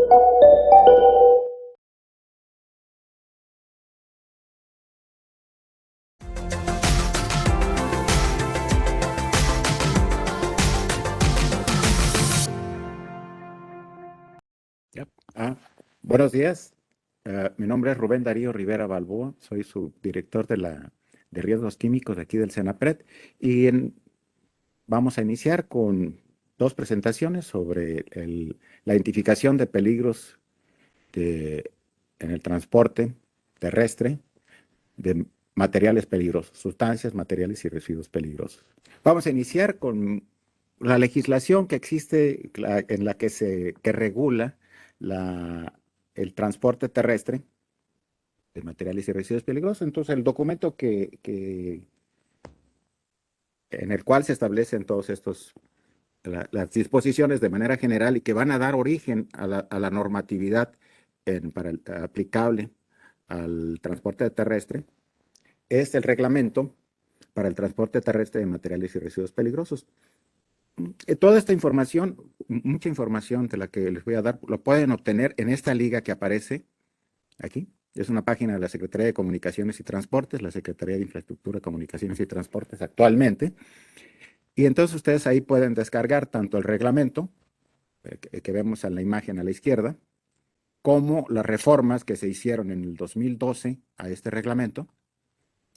Ya. Buenos días. Mi nombre es Rubén Darío Rivera Balboa. Soy subdirector de riesgos químicos de aquí del CENAPRED. Y vamos a iniciar con dos presentaciones sobre la identificación de peligros en el transporte terrestre de materiales peligrosos, sustancias, materiales y residuos peligrosos. Vamos a iniciar con la legislación que existe en la que regula el transporte terrestre de materiales y residuos peligrosos. Entonces, el documento en el cual se establecen todos las disposiciones de manera general y que van a dar origen a la normatividad aplicable al transporte terrestre, es el reglamento para el transporte terrestre de materiales y residuos peligrosos. Toda esta información, mucha información de la que les voy a dar, lo pueden obtener en esta liga que aparece aquí. Es una página de la Secretaría de Comunicaciones y Transportes, la Secretaría de Infraestructura, Comunicaciones y Transportes actualmente. Y entonces ustedes ahí pueden descargar tanto el reglamento, que vemos en la imagen a la izquierda, como las reformas que se hicieron en el 2012 a este reglamento,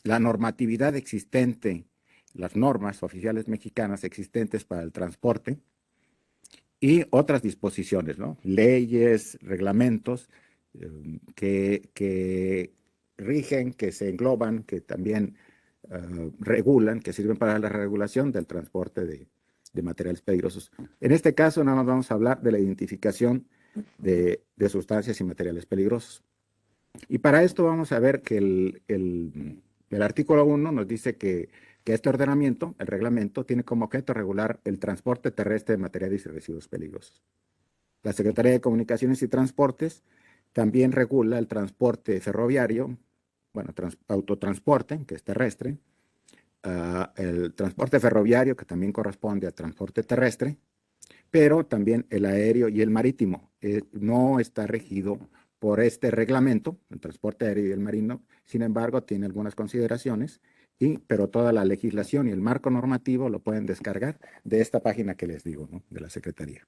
la normatividad existente, las normas oficiales mexicanas existentes para el transporte y otras disposiciones, ¿no? Leyes, reglamentos que rigen, que se engloban, que también regulan, que sirven para la regulación del transporte de materiales peligrosos. En este caso, nada más vamos a hablar de la identificación de sustancias y materiales peligrosos. Y para esto vamos a ver que el artículo 1 nos dice que este ordenamiento, el reglamento, tiene como objeto regular el transporte terrestre de materiales y residuos peligrosos. La Secretaría de Comunicaciones y Transportes también regula el transporte ferroviario, bueno, autotransporte, que es terrestre, el transporte ferroviario, que también corresponde al transporte terrestre, pero también el aéreo y el marítimo. No está regido por este reglamento, el transporte aéreo y el marino, sin embargo, tiene algunas consideraciones, pero toda la legislación y el marco normativo lo pueden descargar de esta página que les digo, ¿no? De la Secretaría.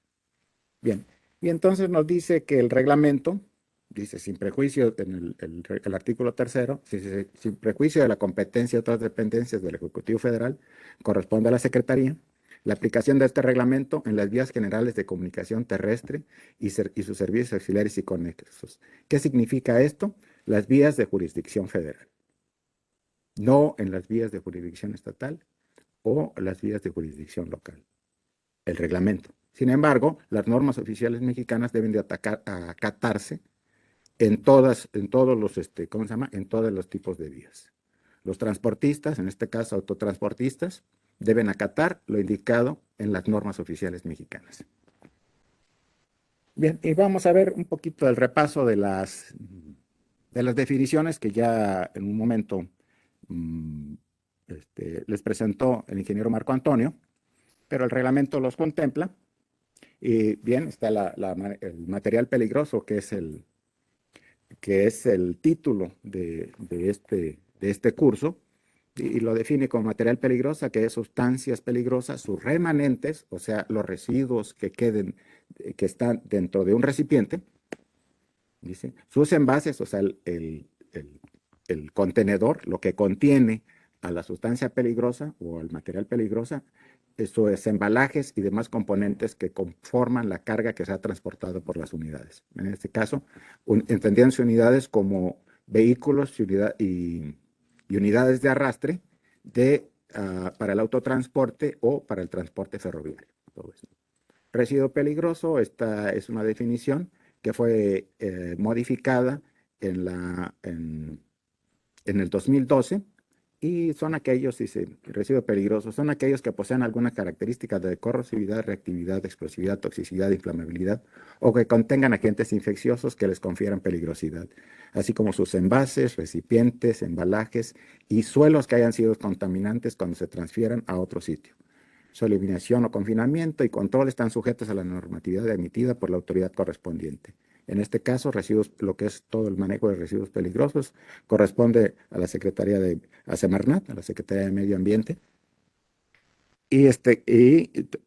Bien, y entonces nos dice que el reglamento, dice, sin prejuicio, en el artículo tercero, sin prejuicio de la competencia de otras dependencias del Ejecutivo Federal, corresponde a la Secretaría la aplicación de este reglamento en las vías generales de comunicación terrestre y sus servicios auxiliares y conexos. ¿Qué significa esto? Las vías de jurisdicción federal, no en las vías de jurisdicción estatal o las vías de jurisdicción local. El reglamento. Sin embargo, las normas oficiales mexicanas deben de acatarse en todos los, ¿cómo se llama? En todos los tipos de vías. Los transportistas, en este caso autotransportistas, deben acatar lo indicado en las normas oficiales mexicanas. Bien, y vamos a ver un poquito el repaso de las definiciones que ya en un momento les presentó el ingeniero Marco Antonio, pero el reglamento los contempla. Y bien, está el material peligroso, que es el título de este curso, y lo define como material peligroso, que es sustancias peligrosas, sus remanentes, o sea, los residuos que están dentro de un recipiente, dice, sus envases, o sea, el contenedor, lo que contiene a la sustancia peligrosa o al material peligrosa, eso es embalajes y demás componentes que conforman la carga que se ha transportado por las unidades. En este caso, entendiéndose unidades como vehículos y unidades de arrastre para el autotransporte o para el transporte ferroviario. Todo eso. Residuo peligroso, esta es una definición que fue modificada en el 2012, y son aquellos, dice, residuos peligrosos, son aquellos que poseen algunas características de corrosividad, reactividad, explosividad, toxicidad, inflamabilidad, o que contengan agentes infecciosos que les confieran peligrosidad, así como sus envases, recipientes, embalajes y suelos que hayan sido contaminantes cuando se transfieran a otro sitio. Su eliminación o confinamiento y control están sujetos a la normatividad emitida por la autoridad correspondiente. En este caso, residuos, lo que es todo el manejo de residuos peligrosos, corresponde a la Secretaría a Semarnat, a la Secretaría de Medio Ambiente. Y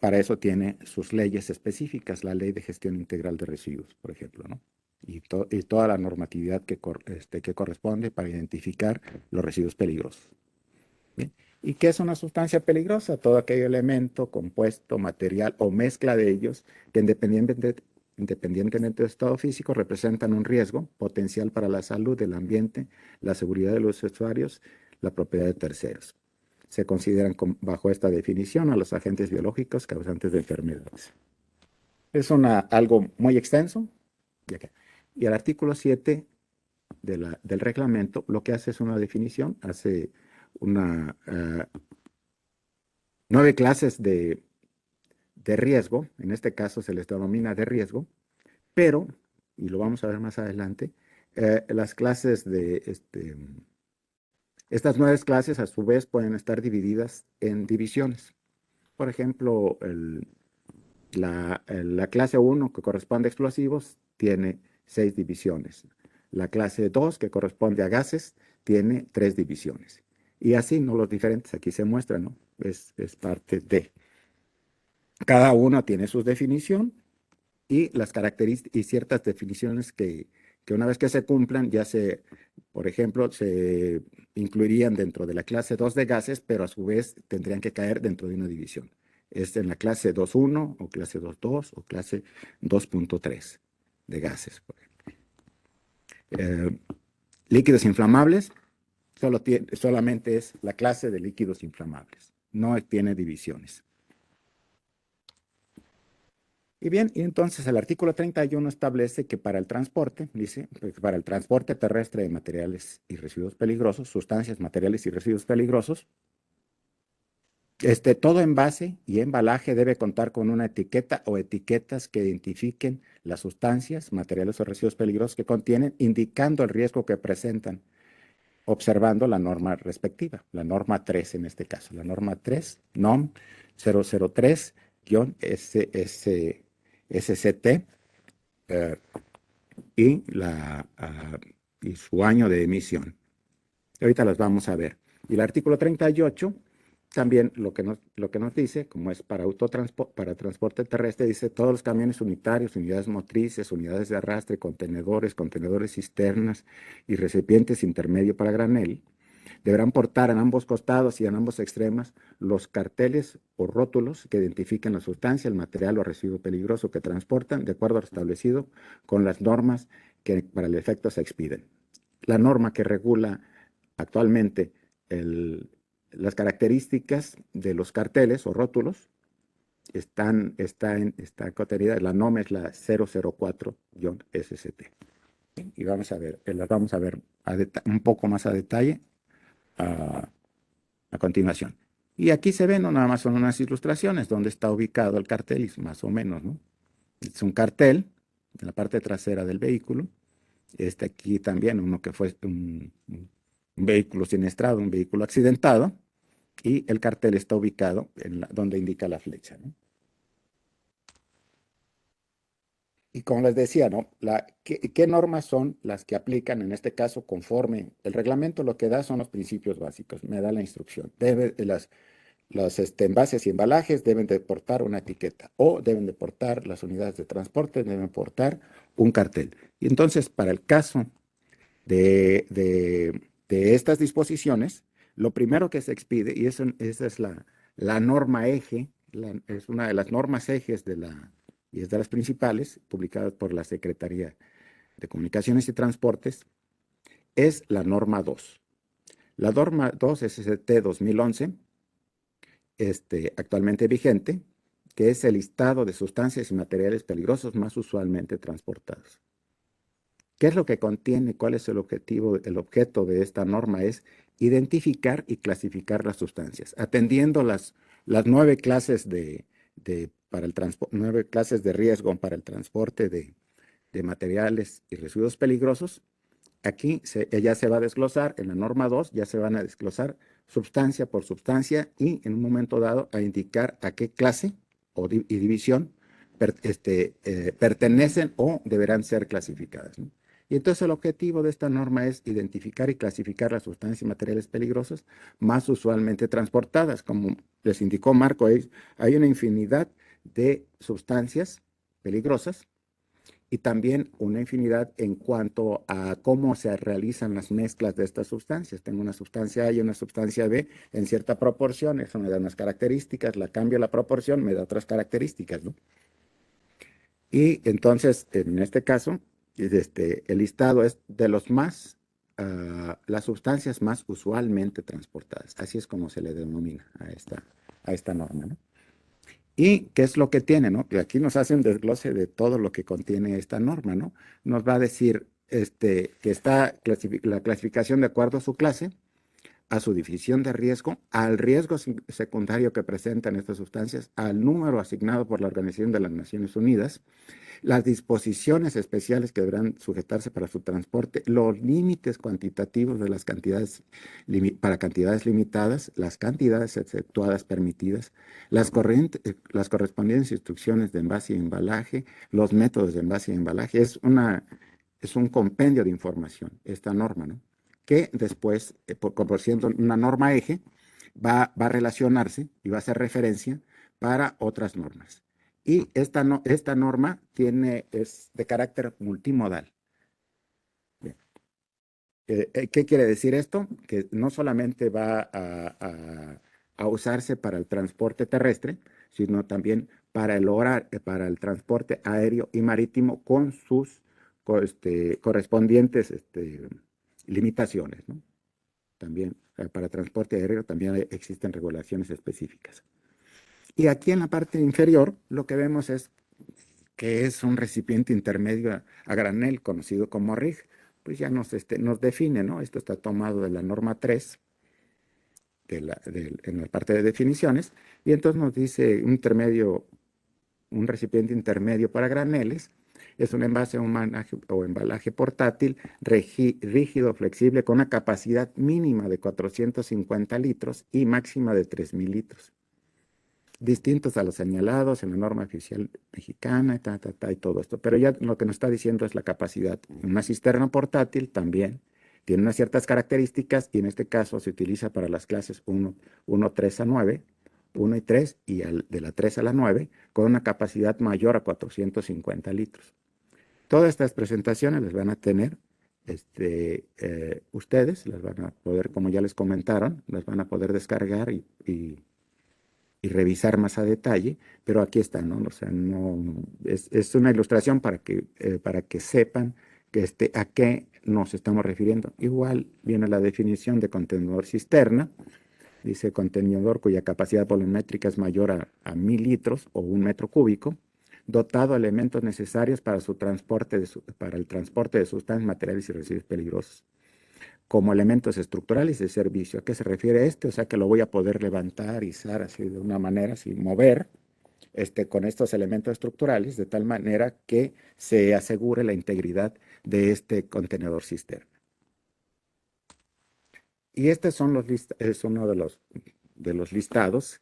para eso tiene sus leyes específicas, la Ley de Gestión Integral de Residuos, por ejemplo, ¿no? Y toda la normatividad que corresponde para identificar los residuos peligrosos. ¿Bien? ¿Y qué es una sustancia peligrosa? Todo aquel elemento, compuesto, material o mezcla de ellos que independientemente del estado físico representan un riesgo potencial para la salud, el ambiente, la seguridad de los usuarios, la propiedad de terceros. Se consideran bajo esta definición a los agentes biológicos causantes de enfermedades. Es algo muy extenso. Y el artículo 7 del reglamento lo que hace es una definición, hace 9 clases de riesgo, en este caso se les denomina de riesgo, pero, y lo vamos a ver más adelante, las clases estas 9 clases a su vez pueden estar divididas en divisiones. Por ejemplo, la clase 1 que corresponde a explosivos tiene 6 divisiones. La clase 2 que corresponde a gases tiene 3 divisiones. Y así, ¿no? Los diferentes aquí se muestran, ¿no? Es parte de. Cada uno tiene su definición y las características y ciertas definiciones que una vez que se cumplan, por ejemplo, se incluirían dentro de la clase 2 de gases, pero a su vez tendrían que caer dentro de una división. Es en la clase 2.1 o clase 2.2 o clase 2.3 de gases, por ejemplo. Líquidos inflamables, solamente es la clase de líquidos inflamables, no tiene divisiones. Y bien, y entonces el artículo 31 establece que para el transporte, dice, para el transporte terrestre de materiales y residuos peligrosos, sustancias, materiales y residuos peligrosos, todo envase y embalaje debe contar con una etiqueta o etiquetas que identifiquen las sustancias, materiales o residuos peligrosos que contienen, indicando el riesgo que presentan, observando la norma respectiva, la norma 3 en este caso, la norma 3, NOM 003-SCT, y su año de emisión. Ahorita las vamos a ver. Y el artículo 38 también lo que nos dice, como es para transporte terrestre, dice todos los camiones unitarios, unidades motrices, unidades de arrastre, contenedores cisternas y recipientes intermedio para granel, deberán portar en ambos costados y en ambos extremos los carteles o rótulos que identifiquen la sustancia, el material o residuo peligroso que transportan, de acuerdo a lo establecido con las normas que para el efecto se expiden. La norma que regula actualmente las características de los carteles o rótulos está contenida, la NOM es la 004-SCT. Y vamos a ver, las vamos a ver un poco más a detalle a continuación. Y aquí se ven, no nada más son unas ilustraciones donde está ubicado el cartel, y más o menos, ¿no? Es un cartel en la parte trasera del vehículo. Aquí también uno que fue un vehículo siniestrado, un vehículo accidentado, y el cartel está ubicado donde indica la flecha, ¿no? Y como les decía, ¿no? ¿Qué normas son las que aplican en este caso conforme el reglamento? Lo que da son los principios básicos, me da la instrucción. Los envases y embalajes deben de portar una etiqueta o deben de portar las unidades de transporte, deben portar un cartel. Y entonces, para el caso de estas disposiciones, lo primero que se expide, y esa es la norma eje, es una de las normas ejes y es de las principales, publicadas por la Secretaría de Comunicaciones y Transportes, es la norma 2. La norma 2 es ST 2011, actualmente vigente, que es el listado de sustancias y materiales peligrosos más usualmente transportados. ¿Qué es lo que contiene? ¿Cuál es el objetivo? El objeto de esta norma es identificar y clasificar las sustancias, atendiendo las 9 clases 9 clases de riesgo para el transporte de materiales y residuos peligrosos. Aquí ya se va a desglosar, en la norma 2 ya se van a desglosar sustancia por sustancia y en un momento dado a indicar a qué clase y división pertenecen o deberán ser clasificadas, ¿no? Y entonces el objetivo de esta norma es identificar y clasificar las sustancias y materiales peligrosos más usualmente transportadas. Como les indicó Marco, hay una infinidad de sustancias peligrosas y también una infinidad en cuanto a cómo se realizan las mezclas de estas sustancias. Tengo una sustancia A y una sustancia B en cierta proporción, eso me da unas características, la cambio la proporción, me da otras características, ¿no? Y entonces, en este caso, el listado es de los más, las sustancias más usualmente transportadas. Así es como se le denomina a esta norma, ¿no? ¿Y qué es lo que tiene, no? Que aquí nos hace un desglose de todo lo que contiene esta norma, ¿no? Nos va a decir que está la clasificación de acuerdo a su clase, a su división de riesgo, al riesgo secundario que presentan estas sustancias, al número asignado por la Organización de las Naciones Unidas, las disposiciones especiales que deberán sujetarse para su transporte, los límites cuantitativos de las cantidades para cantidades limitadas, las cantidades exceptuadas permitidas, las correspondientes instrucciones de envase y embalaje, los métodos de envase y embalaje. Es un compendio de información, esta norma, ¿no? Que después, por siendo una norma eje, va a relacionarse y va a hacer referencia para otras normas. Y esta norma es de carácter multimodal. Bien. ¿Qué quiere decir esto? Que no solamente va a usarse para el transporte terrestre, sino también para el transporte aéreo y marítimo con sus correspondientes limitaciones, ¿no? También para transporte aéreo también existen regulaciones específicas. Y aquí en la parte inferior lo que vemos es que es un recipiente intermedio a granel, conocido como RIG, pues ya nos define, ¿no? Esto está tomado de la norma 3, en la parte de definiciones, y entonces nos dice un recipiente intermedio para graneles, es un envase o embalaje portátil rígido, flexible, con una capacidad mínima de 450 litros y máxima de 3,000 litros, distintos a los señalados en la norma oficial mexicana, y todo esto. Pero ya lo que nos está diciendo es la capacidad. Una cisterna portátil también tiene unas ciertas características y en este caso se utiliza para las clases 1, 3 a 9, 1 y 3 y de la 3 a la 9 con una capacidad mayor a 450 litros. Todas estas presentaciones las van a tener ustedes, las van a poder, como ya les comentaron, las van a poder descargar y revisar más a detalle, pero aquí está, ¿no? O sea, es una ilustración para que sepan a qué nos estamos refiriendo. Igual viene la definición de contenedor cisterna, dice contenedor cuya capacidad volumétrica es mayor a 1,000 litros o 1 metro cúbico, dotado de elementos necesarios para para el transporte de sustancias, materiales y residuos peligrosos como elementos estructurales de servicio. ¿A qué se refiere esto? O sea, que lo voy a poder levantar, izar así de una manera, así mover con estos elementos estructurales, de tal manera que se asegure la integridad de este contenedor cisterna. Y este es uno de los listados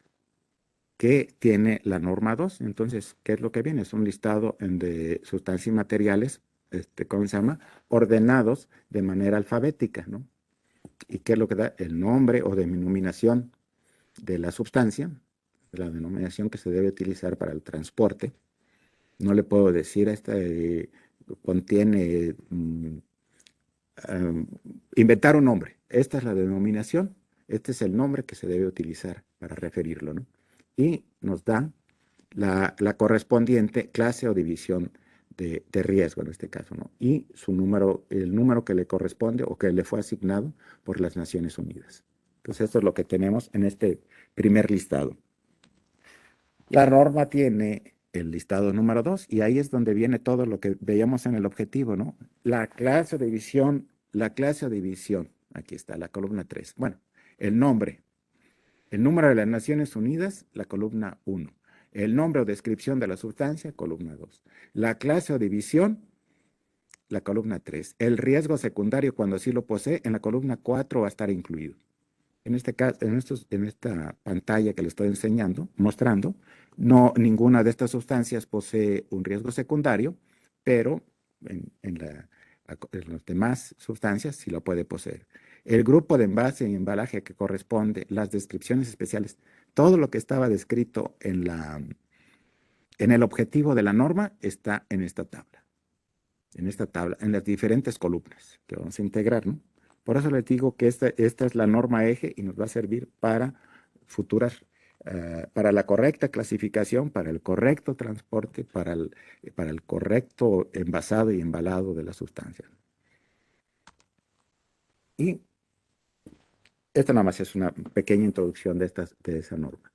que tiene la norma 2. Entonces, ¿qué es lo que viene? Es un listado de sustancias y materiales, ¿cómo se llama? Ordenados de manera alfabética, ¿no? ¿Y qué es lo que da? El nombre o denominación de la sustancia, la denominación que se debe utilizar para el transporte. No le puedo decir, contiene, inventar un nombre. Esta es la denominación, este es el nombre que se debe utilizar para referirlo, ¿no? Y nos da la correspondiente clase o división de riesgo en este caso, ¿no? Y el número que le corresponde o que le fue asignado por las Naciones Unidas. Entonces, esto es lo que tenemos en este primer listado. La norma tiene el listado número 2 y ahí es donde viene todo lo que veíamos en el objetivo, ¿no? La clase o división, aquí está, la columna 3. Bueno, el nombre, el número de las Naciones Unidas, la columna 1. El nombre o descripción de la sustancia, columna 2. La clase o división, la columna 3. El riesgo secundario, cuando sí lo posee, en la columna 4 va a estar incluido. En este caso, en esta pantalla que le estoy mostrando, no, ninguna de estas sustancias posee un riesgo secundario, pero en las demás sustancias sí lo puede poseer. El grupo de envase y embalaje que corresponde, las descripciones especiales, todo lo que estaba descrito en el objetivo de la norma está en esta tabla, en las diferentes columnas que vamos a integrar, ¿no? Por eso les digo que esta es la norma eje y nos va a servir para futuras, para la correcta clasificación, para el correcto transporte, para el correcto envasado y embalado de la sustancia. Y esta nada más es una pequeña introducción de esa norma.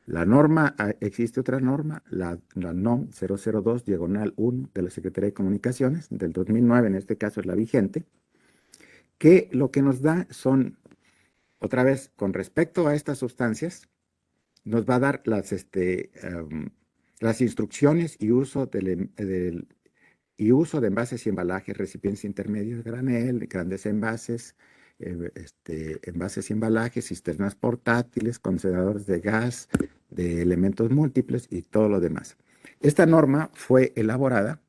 La norma, existe otra norma, la NOM 002, diagonal 1 de la Secretaría de Comunicaciones, del 2009, en este caso es la vigente, que lo que nos da son, otra vez, con respecto a estas sustancias, nos va a dar las instrucciones y uso y uso de envases y embalajes, recipientes intermedios, granel, grandes envases, envases y embalajes, cisternas portátiles, contenedores de gas, de elementos múltiples y todo lo demás. Esta norma fue elaborada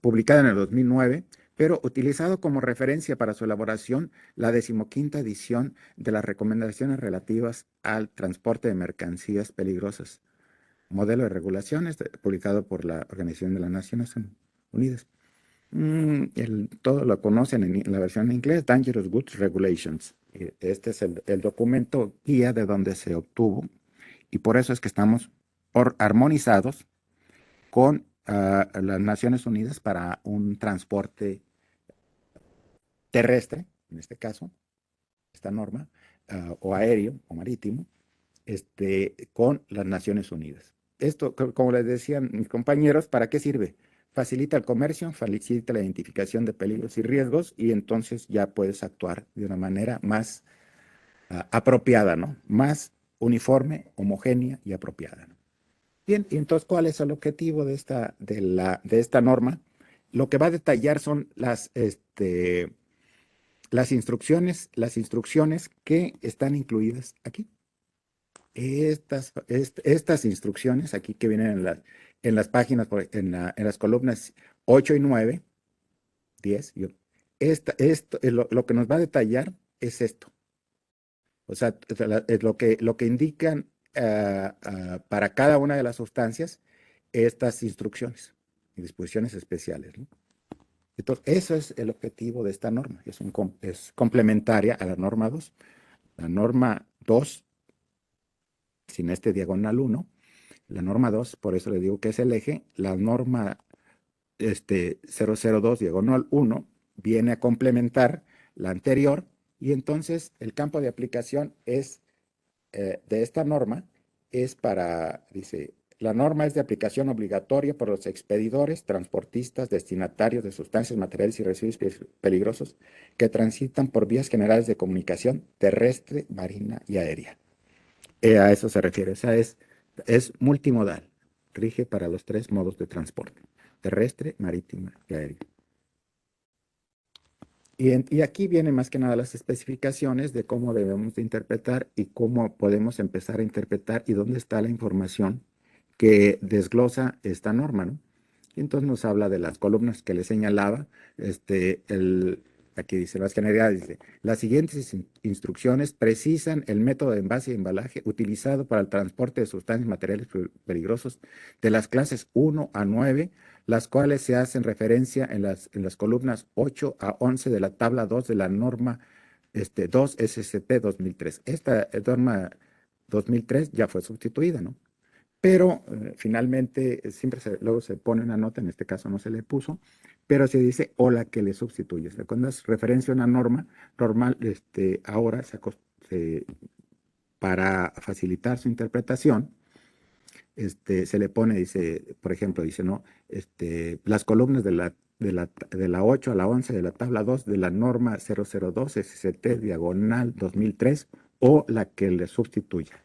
publicada en el 2009, pero utilizado como referencia para su elaboración la 15ª edición de las recomendaciones relativas al transporte de mercancías peligrosas, modelo de regulaciones publicado por la Organización de las Naciones Unidas. Todo lo conocen en la versión en inglés, Dangerous Goods Regulations. Este es el documento guía de donde se obtuvo y por eso es que estamos armonizados con las Naciones Unidas para un transporte terrestre, en este caso, esta norma, o aéreo o marítimo, con las Naciones Unidas. Esto, como les decían mis compañeros, ¿para qué sirve? Facilita el comercio, facilita la identificación de peligros y riesgos y entonces ya puedes actuar de una manera más apropiada, ¿no? Más uniforme, homogénea y apropiada, ¿no? Bien, y entonces, ¿cuál es el objetivo de esta norma? Lo que va a detallar son las instrucciones que están incluidas aquí. Estas instrucciones aquí que vienen en las páginas, en las columnas 8 y 9, 10, lo que nos va a detallar es esto. O sea, es lo que indican para cada una de las sustancias estas instrucciones y disposiciones especiales, ¿no? Entonces, eso es el objetivo de esta norma. Es complementaria a la norma 2. La norma 2, sin este diagonal 1, la norma 2, por eso le digo que es el eje, la norma 002, diagonal 1, viene a complementar la anterior y entonces el campo de aplicación de esta norma es dice, la norma es de aplicación obligatoria por los expedidores, transportistas, destinatarios de sustancias, materiales y residuos peligrosos que transitan por vías generales de comunicación terrestre, marina y aérea. A eso se refiere, o sea, es multimodal, rige para los tres modos de transporte, terrestre, marítimo y aéreo. Y aquí vienen más que nada las especificaciones de cómo debemos de interpretar y cómo podemos empezar a interpretar y dónde está la información que desglosa esta norma, ¿no? Y entonces nos habla de las columnas que le señalaba, aquí dice las generalidades, dice, las siguientes instrucciones precisan el método de envase y embalaje utilizado para el transporte de sustancias materiales peligrosos de las clases 1 a 9, las cuales se hacen referencia en las columnas 8 a 11 de la tabla 2 de la norma 2 SCP 2003. Esta norma 2003 ya fue sustituida, ¿no? Pero finalmente luego se pone una nota, en este caso no se le puso, pero se dice o la que le sustituye. O sea, cuando es referencia a una norma normal, ahora para facilitar su interpretación, se le pone, dice, por ejemplo, dice, ¿no? Las columnas de la 8 a la 11 de la tabla 2 de la norma 002 SCT diagonal 2003 o la que le sustituya.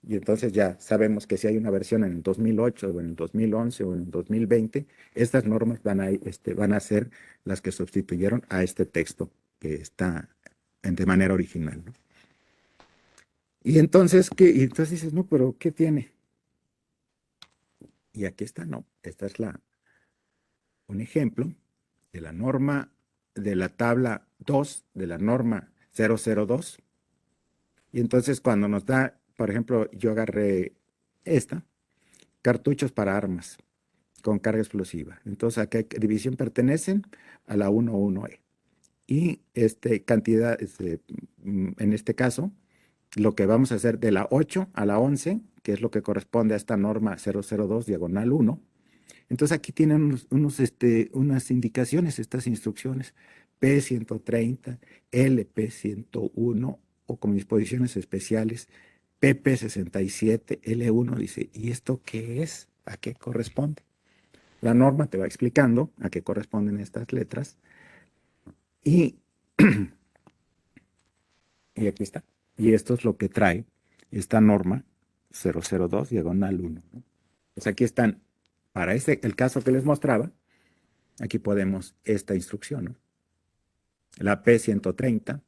Y entonces ya sabemos que si hay una versión en el 2008 o en el 2011 o en el 2020, estas normas van a ser las que sustituyeron a este texto que está de manera original, ¿no? Y entonces, y entonces dices, no, pero ¿qué tiene? Y aquí está, no, esta es un ejemplo de la norma de la tabla 2 de la norma 002. Y entonces cuando nos da, por ejemplo, yo agarré esta, cartuchos para armas con carga explosiva. Entonces, ¿a qué división pertenecen? A la 11E. Y cantidad, en este caso, lo que vamos a hacer de la 8 a la 11, que es lo que corresponde a esta norma 002, diagonal 1. Entonces aquí tienen unas indicaciones, estas instrucciones, P130, LP101 o con disposiciones especiales, PP67, L1, dice, ¿y esto qué es? ¿A qué corresponde? La norma te va explicando a qué corresponden estas letras y, y aquí está. Y esto es lo que trae esta norma 002, diagonal 1, ¿no? Pues aquí están, para el caso que les mostraba, aquí podemos esta instrucción, ¿no? La P130,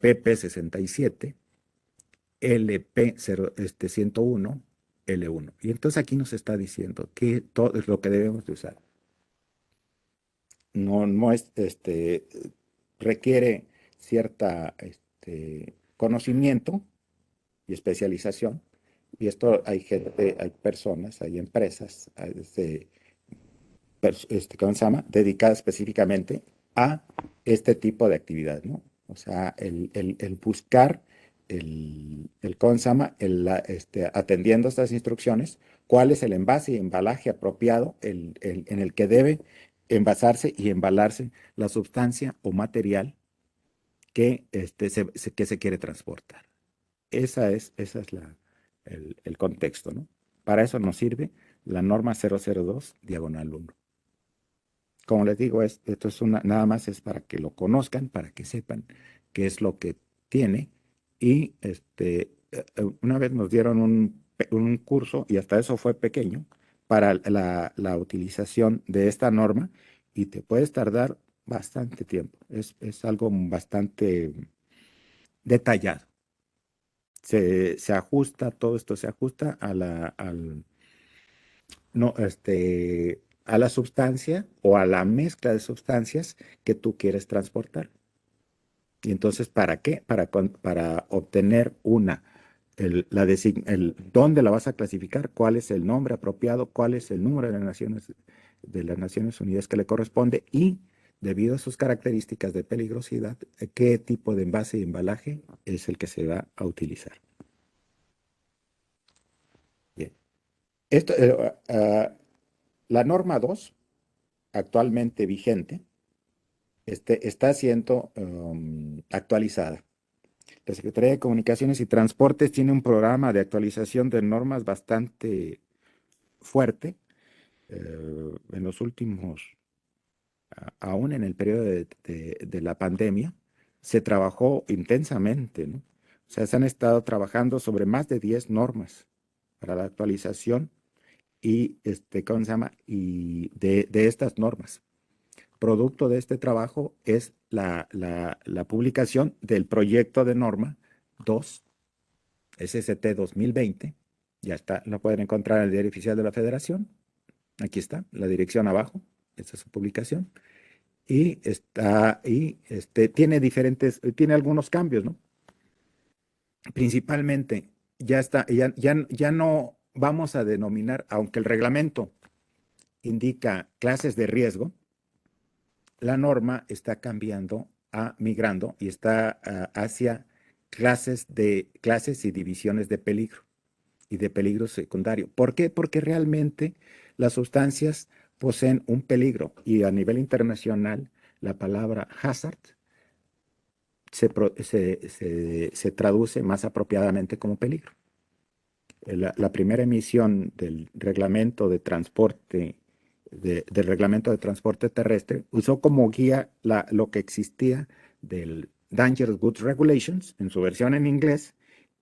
PP67, LP101, L1. Y entonces aquí nos está diciendo que todo es lo que debemos de usar. No es, requiere cierta conocimiento y especialización. Y esto hay gente, hay personas, hay empresas, ¿cómo se llama? Dedicada específicamente a este tipo de actividad, ¿no? O sea, el buscar, ¿cómo se llama? Atendiendo estas instrucciones, cuál es el envase y embalaje apropiado en el que debe envasarse y embalarse la sustancia o material que, que se quiere transportar. Esa es el contexto, ¿no? Para eso nos sirve la norma 002, diagonal 1. Como les digo, esto es nada más es para que lo conozcan, para que sepan qué es lo que tiene. Y una vez nos dieron un curso, y hasta eso fue pequeño, para la utilización de esta norma, y te puedes tardar bastante tiempo. Es algo bastante detallado. Se ajusta, todo esto se ajusta no, a la sustancia o a la mezcla de sustancias que tú quieres transportar. Y entonces, ¿para qué? Para obtener dónde la vas a clasificar, cuál es el nombre apropiado, cuál es el número de las Naciones Unidas que le corresponde y, debido a sus características de peligrosidad, qué tipo de envase y embalaje es el que se va a utilizar. Bien. Esto, la norma 2 actualmente vigente, está siendo actualizada. La Secretaría de Comunicaciones y Transportes tiene un programa de actualización de normas bastante fuerte. En los últimos, aún en el periodo de la pandemia, se trabajó intensamente, ¿no? O sea, se han estado trabajando sobre más de 10 normas para la actualización y, ¿cómo se llama? Y de estas normas. Producto de este trabajo es la publicación del proyecto de norma 2, SST 2020. Ya está, lo pueden encontrar en el Diario Oficial de la Federación. Aquí está, la dirección abajo. Esta es su publicación. Tiene algunos cambios, ¿no? Principalmente, ya no vamos a denominar, aunque el reglamento indica clases de riesgo, la norma está migrando y está hacia clases y divisiones de peligro y de peligro secundario. ¿Por qué? Porque realmente las sustancias poseen un peligro y a nivel internacional la palabra hazard se traduce más apropiadamente como peligro. La primera emisión del reglamento de transporte terrestre usó como guía lo que existía del Dangerous Goods Regulations en su versión en inglés,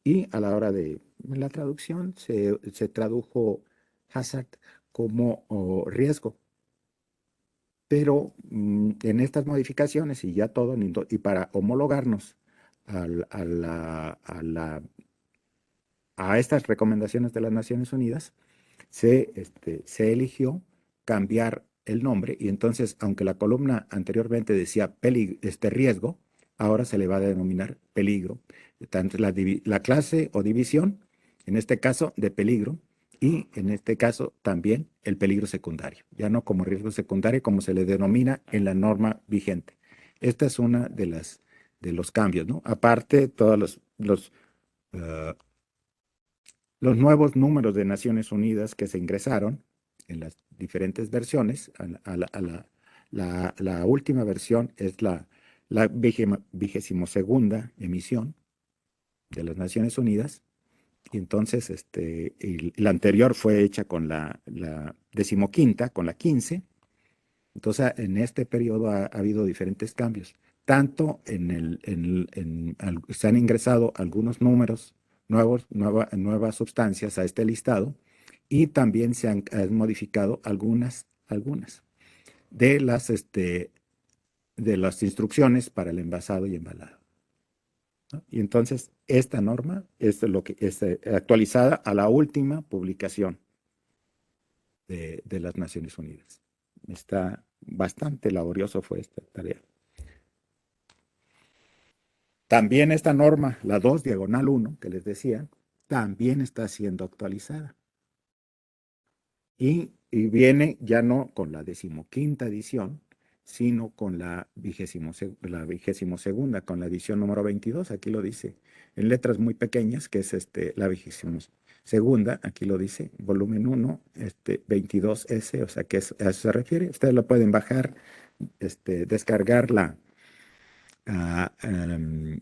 y a la hora de la traducción se tradujo hazard como riesgo. Pero en estas modificaciones y ya todo, y para homologarnos al- a, a estas recomendaciones de las Naciones Unidas, se eligió cambiar el nombre y entonces, aunque la columna anteriormente decía riesgo, ahora se le va a denominar peligro. Tanto la clase o división, en este caso de peligro, y en este caso también el peligro secundario, ya no como riesgo secundario como se le denomina en la norma vigente. Esta es una de los cambios, ¿no? Aparte, todos uh, los nuevos números de Naciones Unidas que se ingresaron en las diferentes versiones, la última versión es la 22ª emisión de las Naciones Unidas, y entonces la anterior fue hecha con la 15ª, con la 15. Entonces, en este periodo ha habido diferentes cambios. Tanto se han ingresado algunos números nuevas sustancias a este listado y también han modificado algunas de las instrucciones para el envasado y embalado, ¿no? Y entonces, esta norma es lo que es actualizada a la última publicación de las Naciones Unidas. Está bastante laborioso fue esta tarea. También esta norma, la 2/1, que les decía, también está siendo actualizada. Y viene ya no con la 15ª edición, sino con la 22ª, con la edición número 22, aquí lo dice, en letras muy pequeñas, que es la 22ª, aquí lo dice, volumen 1, 22S, o sea que a eso se refiere. Ustedes lo pueden bajar, descargar ah, em,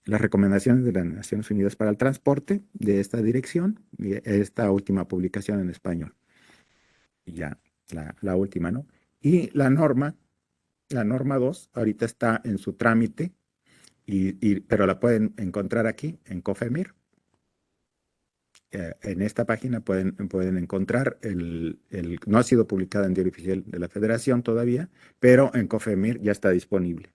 las recomendaciones de las Naciones Unidas para el transporte de esta dirección y esta última publicación en español. Y ya, la última, ¿no? Y la norma 2, ahorita está en su trámite, pero la pueden encontrar aquí en COFEMIR. En esta página pueden encontrar no ha sido publicada en Diario Oficial de la Federación todavía, pero en COFEMIR ya está disponible.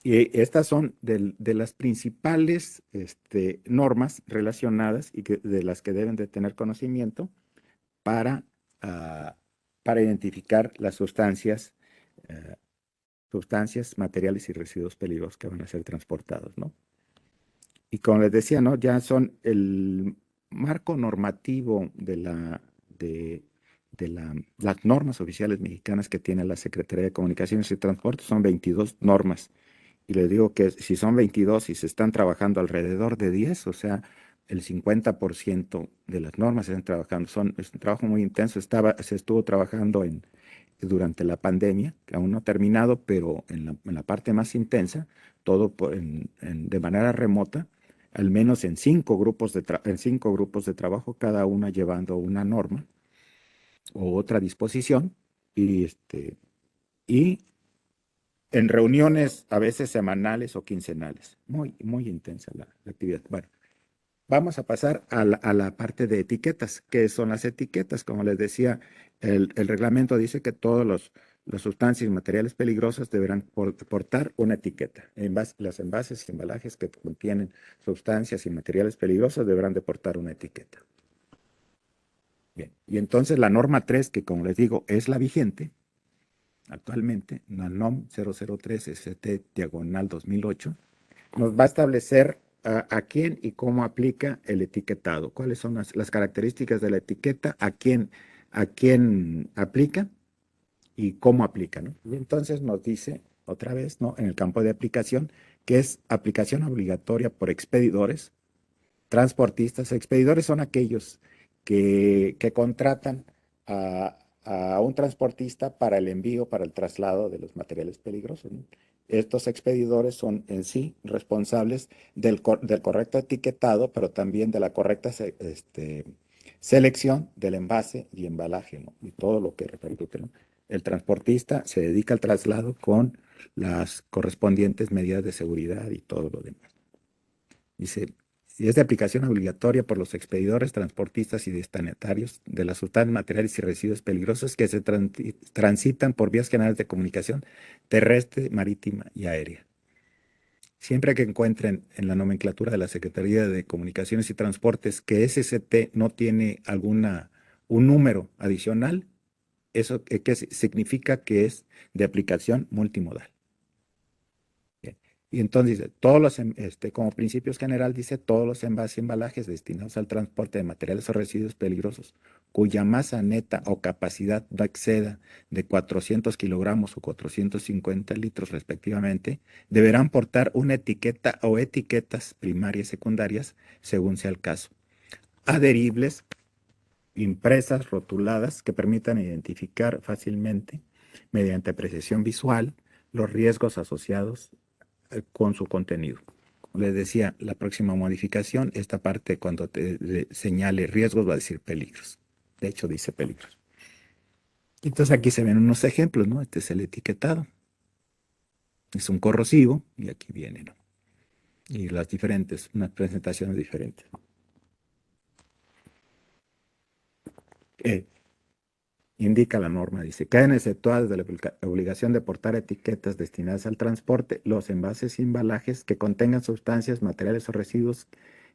Y estas son de las principales normas relacionadas y de las que deben de tener conocimiento para, ah, para identificar las eh, sustancias, materiales y residuos peligrosos que van a ser transportados, ¿no? Y como les decía, ¿no? Ya son el marco normativo de las normas oficiales mexicanas que tiene la Secretaría de Comunicaciones y Transportes, son 22 normas. Y les digo que si son 22 y se están trabajando alrededor de 10, o sea, el 50% de las normas se están trabajando. Es un trabajo muy intenso. Se estuvo trabajando durante la pandemia, que aún no ha terminado, pero en la parte más intensa, todo de manera remota, al menos en 5 grupos de trabajo, cada una llevando una norma o otra disposición, y en reuniones a veces semanales o quincenales. Muy, muy intensa la actividad. Bueno, vamos a pasar a la parte de etiquetas. ¿Qué son las etiquetas? Como les decía, el reglamento dice que las sustancias y materiales peligrosos deberán portar una etiqueta. Los envases y embalajes que contienen sustancias y materiales peligrosos deberán de portar una etiqueta. Bien, y entonces la norma 3, que como les digo es la vigente actualmente, la NOM 003 ST/2008, nos va a establecer a quién y cómo aplica el etiquetado, cuáles son las características de la etiqueta, a quién aplica y cómo aplica, ¿no? Y entonces nos dice otra vez, ¿no? En el campo de aplicación, que es aplicación obligatoria por expedidores, transportistas. Expedidores son aquellos que contratan a un transportista para el envío, para el traslado de los materiales peligrosos, ¿no? Estos expedidores son en sí responsables del correcto etiquetado, pero también de la correcta selección del envase y embalaje, ¿no? Y todo lo que repercute, ¿no? El transportista se dedica al traslado con las correspondientes medidas de seguridad y todo lo demás. Dice, y es de aplicación obligatoria por los expedidores, transportistas y destinatarios de las sustancias, materiales y residuos peligrosos que se transitan por vías generales de comunicación terrestre, marítima y aérea. Siempre que encuentren en la nomenclatura de la Secretaría de Comunicaciones y Transportes que SST no tiene un número adicional, eso que significa que es de aplicación multimodal. Bien. Y entonces dice, como principios general dice, todos los envases y embalajes destinados al transporte de materiales o residuos peligrosos, cuya masa neta o capacidad no exceda de 400 kilogramos o 450 litros respectivamente, deberán portar una etiqueta o etiquetas primarias y secundarias, según sea el caso, adheribles, impresas, rotuladas, que permitan identificar fácilmente, mediante precisión visual, los riesgos asociados con su contenido. Como les decía, la próxima modificación, esta parte cuando te señale riesgos va a decir peligros. De hecho, dice peligros. Entonces aquí se ven unos ejemplos, ¿no? Este es el etiquetado. Es un corrosivo y aquí viene, ¿no? Y las diferentes, unas presentaciones diferentes. Eh, Indica la norma, dice, quedan exceptuadas de la obligación de portar etiquetas destinadas al transporte los envases y embalajes que contengan sustancias, materiales o residuos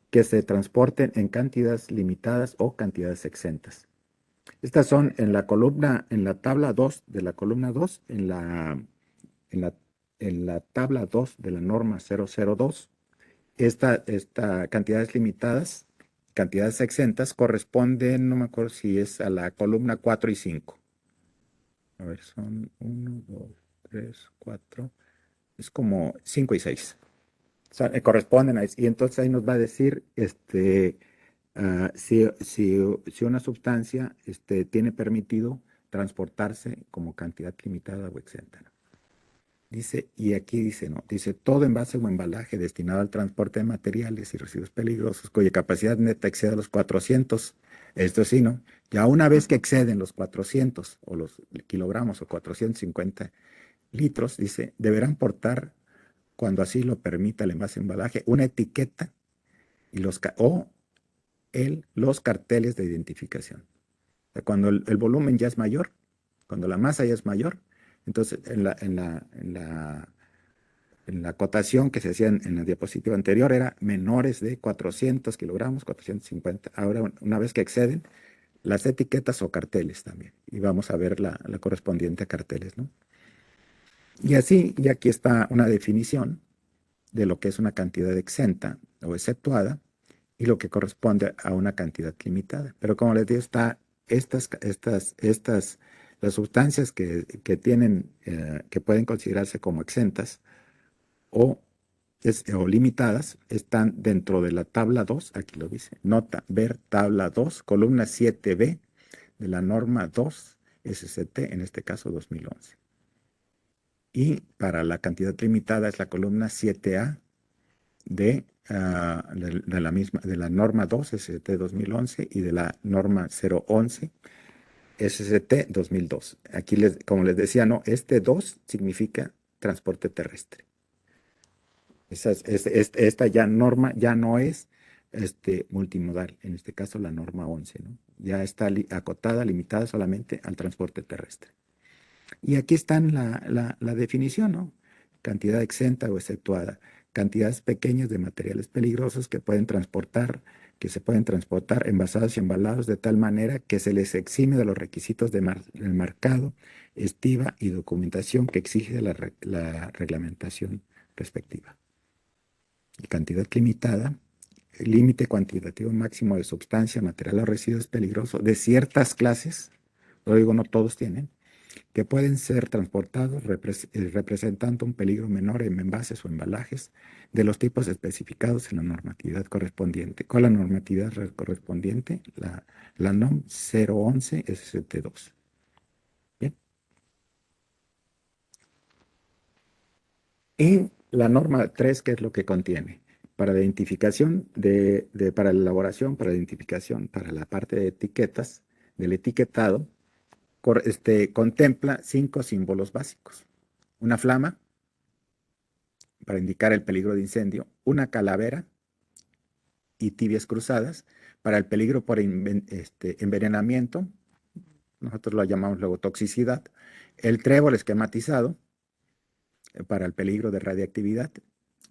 que se transporten en cantidades limitadas o cantidades exentas. Estas son en la columna, en la tabla 2 de la columna 2, en la, en la tabla 2 de la norma 002. Esta cantidades limitadas, cantidades exentas, corresponden, no me acuerdo si es a la columna 4 y 5. A ver, son 1, 2, 3, 4. Es como 5 y 6. O sea, corresponden a eso. Y entonces ahí nos va a decir si una sustancia tiene permitido transportarse como cantidad limitada o exenta, ¿no? Dice, y aquí dice, no, dice, todo envase o embalaje destinado al transporte de materiales y residuos peligrosos cuya capacidad neta exceda los 400, esto sí, ¿no? Ya una vez que exceden los 400 o los kilogramos o 450 litros, dice, deberán portar, cuando así lo permita el envase o embalaje, una etiqueta y los carteles de identificación. O sea, cuando el volumen ya es mayor, cuando la masa ya es mayor, entonces en la acotación que se hacía en la diapositiva anterior era menores de 400 kilogramos, 450. Ahora, una vez que exceden, las etiquetas o carteles también. Y vamos a ver la correspondiente a carteles, ¿no? Y así, y aquí está una definición de lo que es una cantidad exenta o exceptuada y lo que corresponde a una cantidad limitada. Pero como les digo, está las sustancias que tienen, que pueden considerarse como exentas o, o limitadas, están dentro de la tabla 2, aquí lo dice, nota, ver tabla 2, columna 7B de la norma 2 SCT, en este caso 2011. Y para la cantidad limitada es la columna 7A de la misma, de la norma 2 SCT 2011 y de la norma 011 SCT 2002. Aquí, como les decía, no, este 2 significa transporte terrestre. Esta ya norma ya no es multimodal, en este caso la norma 11, ¿no? Ya está acotada, limitada solamente al transporte terrestre. Y aquí está la definición, ¿no? Cantidad exenta o exceptuada. Cantidades pequeñas de materiales peligrosos que se pueden transportar envasados y embalados de tal manera que se les exime de los requisitos del marcado, estiva y documentación que exige la reglamentación respectiva. Y cantidad limitada, el límite cuantitativo máximo de sustancia, material o residuos peligrosos de ciertas clases, lo digo, no todos tienen, que pueden ser transportados representando un peligro menor en envases o embalajes de los tipos especificados en la normatividad correspondiente. ¿Cuál es la normatividad correspondiente? La NOM 011 SCT2. Bien. Y la norma 3, ¿qué es lo que contiene? Para la identificación, para la elaboración, para la identificación, para la parte de etiquetas, del etiquetado, contempla 5 símbolos básicos. Una flama, para indicar el peligro de incendio, una calavera, y tibias cruzadas. Para el peligro por envenenamiento, nosotros lo llamamos luego toxicidad. El trébol esquematizado, para el peligro de radiactividad.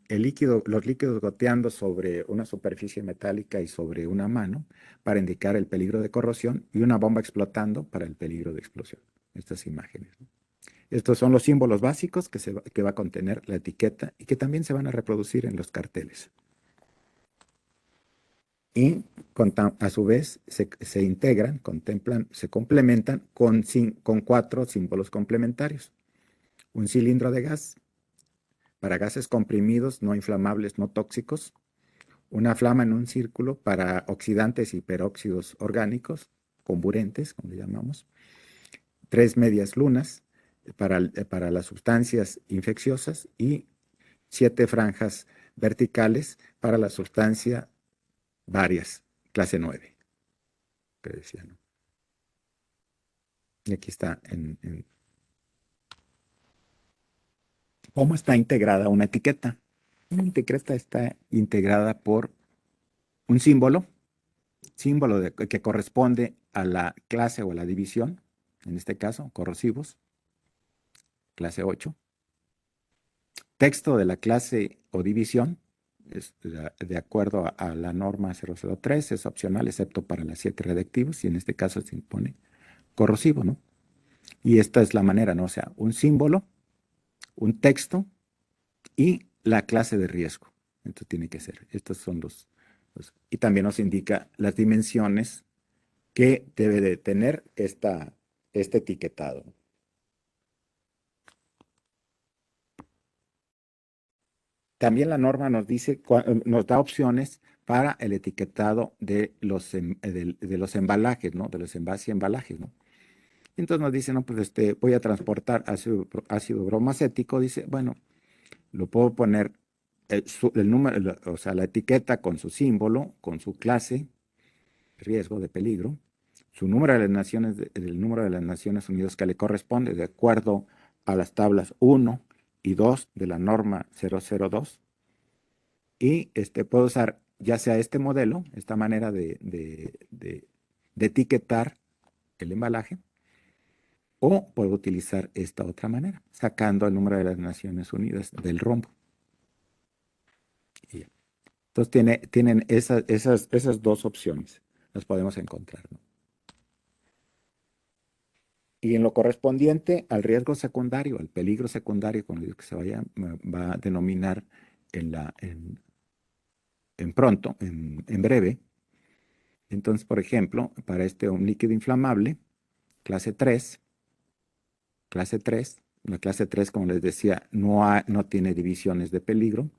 Los líquidos goteando sobre una superficie metálica y sobre una mano para indicar el peligro de corrosión, y una bomba explotando para el peligro de explosión. Estas imágenes, ¿no? Estos son los símbolos básicos que va a contener la etiqueta y que también se van a reproducir en los carteles. Y a su vez se integran, se complementan con 4 símbolos complementarios. Un cilindro de gas para gases comprimidos, no inflamables, no tóxicos. Una flama en un círculo para oxidantes y peróxidos orgánicos, comburentes, como le llamamos. 3 medias lunas para las sustancias infecciosas y 7 franjas verticales para la sustancia varias, clase 9, que decía, ¿no? Y aquí está cómo está integrada una etiqueta. Una etiqueta está integrada por un símbolo que corresponde a la clase o a la división, en este caso, corrosivos, clase 8. Texto de la clase o división, de acuerdo a la norma 003, es opcional, excepto para las 7 radiactivos, y en este caso se impone corrosivo, ¿no? Y esta es la manera, ¿no? O sea, un símbolo, un texto y la clase de riesgo. Esto tiene que ser. Estos son y también nos indica las dimensiones que debe de tener este etiquetado. También la norma nos dice, nos da opciones para el etiquetado de los embalajes, ¿no? De los envases y embalajes, ¿no? Entonces nos dice, no, pues voy a transportar ácido bromacético. Dice, bueno, lo puedo poner el número, o sea, la etiqueta con su símbolo, con su clase, riesgo de peligro, su número de las naciones, el número de las Naciones Unidas que le corresponde de acuerdo a las tablas 1 y 2 de la norma 002. Y puedo usar ya sea este modelo, esta manera de etiquetar el embalaje, o puedo utilizar esta otra manera, sacando el número de las Naciones Unidas del rombo. Y ya. Entonces tienen esas dos opciones, las podemos encontrar, ¿no? Y en lo correspondiente al riesgo secundario, al peligro secundario, con el que se va a denominar en pronto, en breve. Entonces, por ejemplo, para un líquido inflamable, clase 3, la clase 3, como les decía, no tiene divisiones de peligro.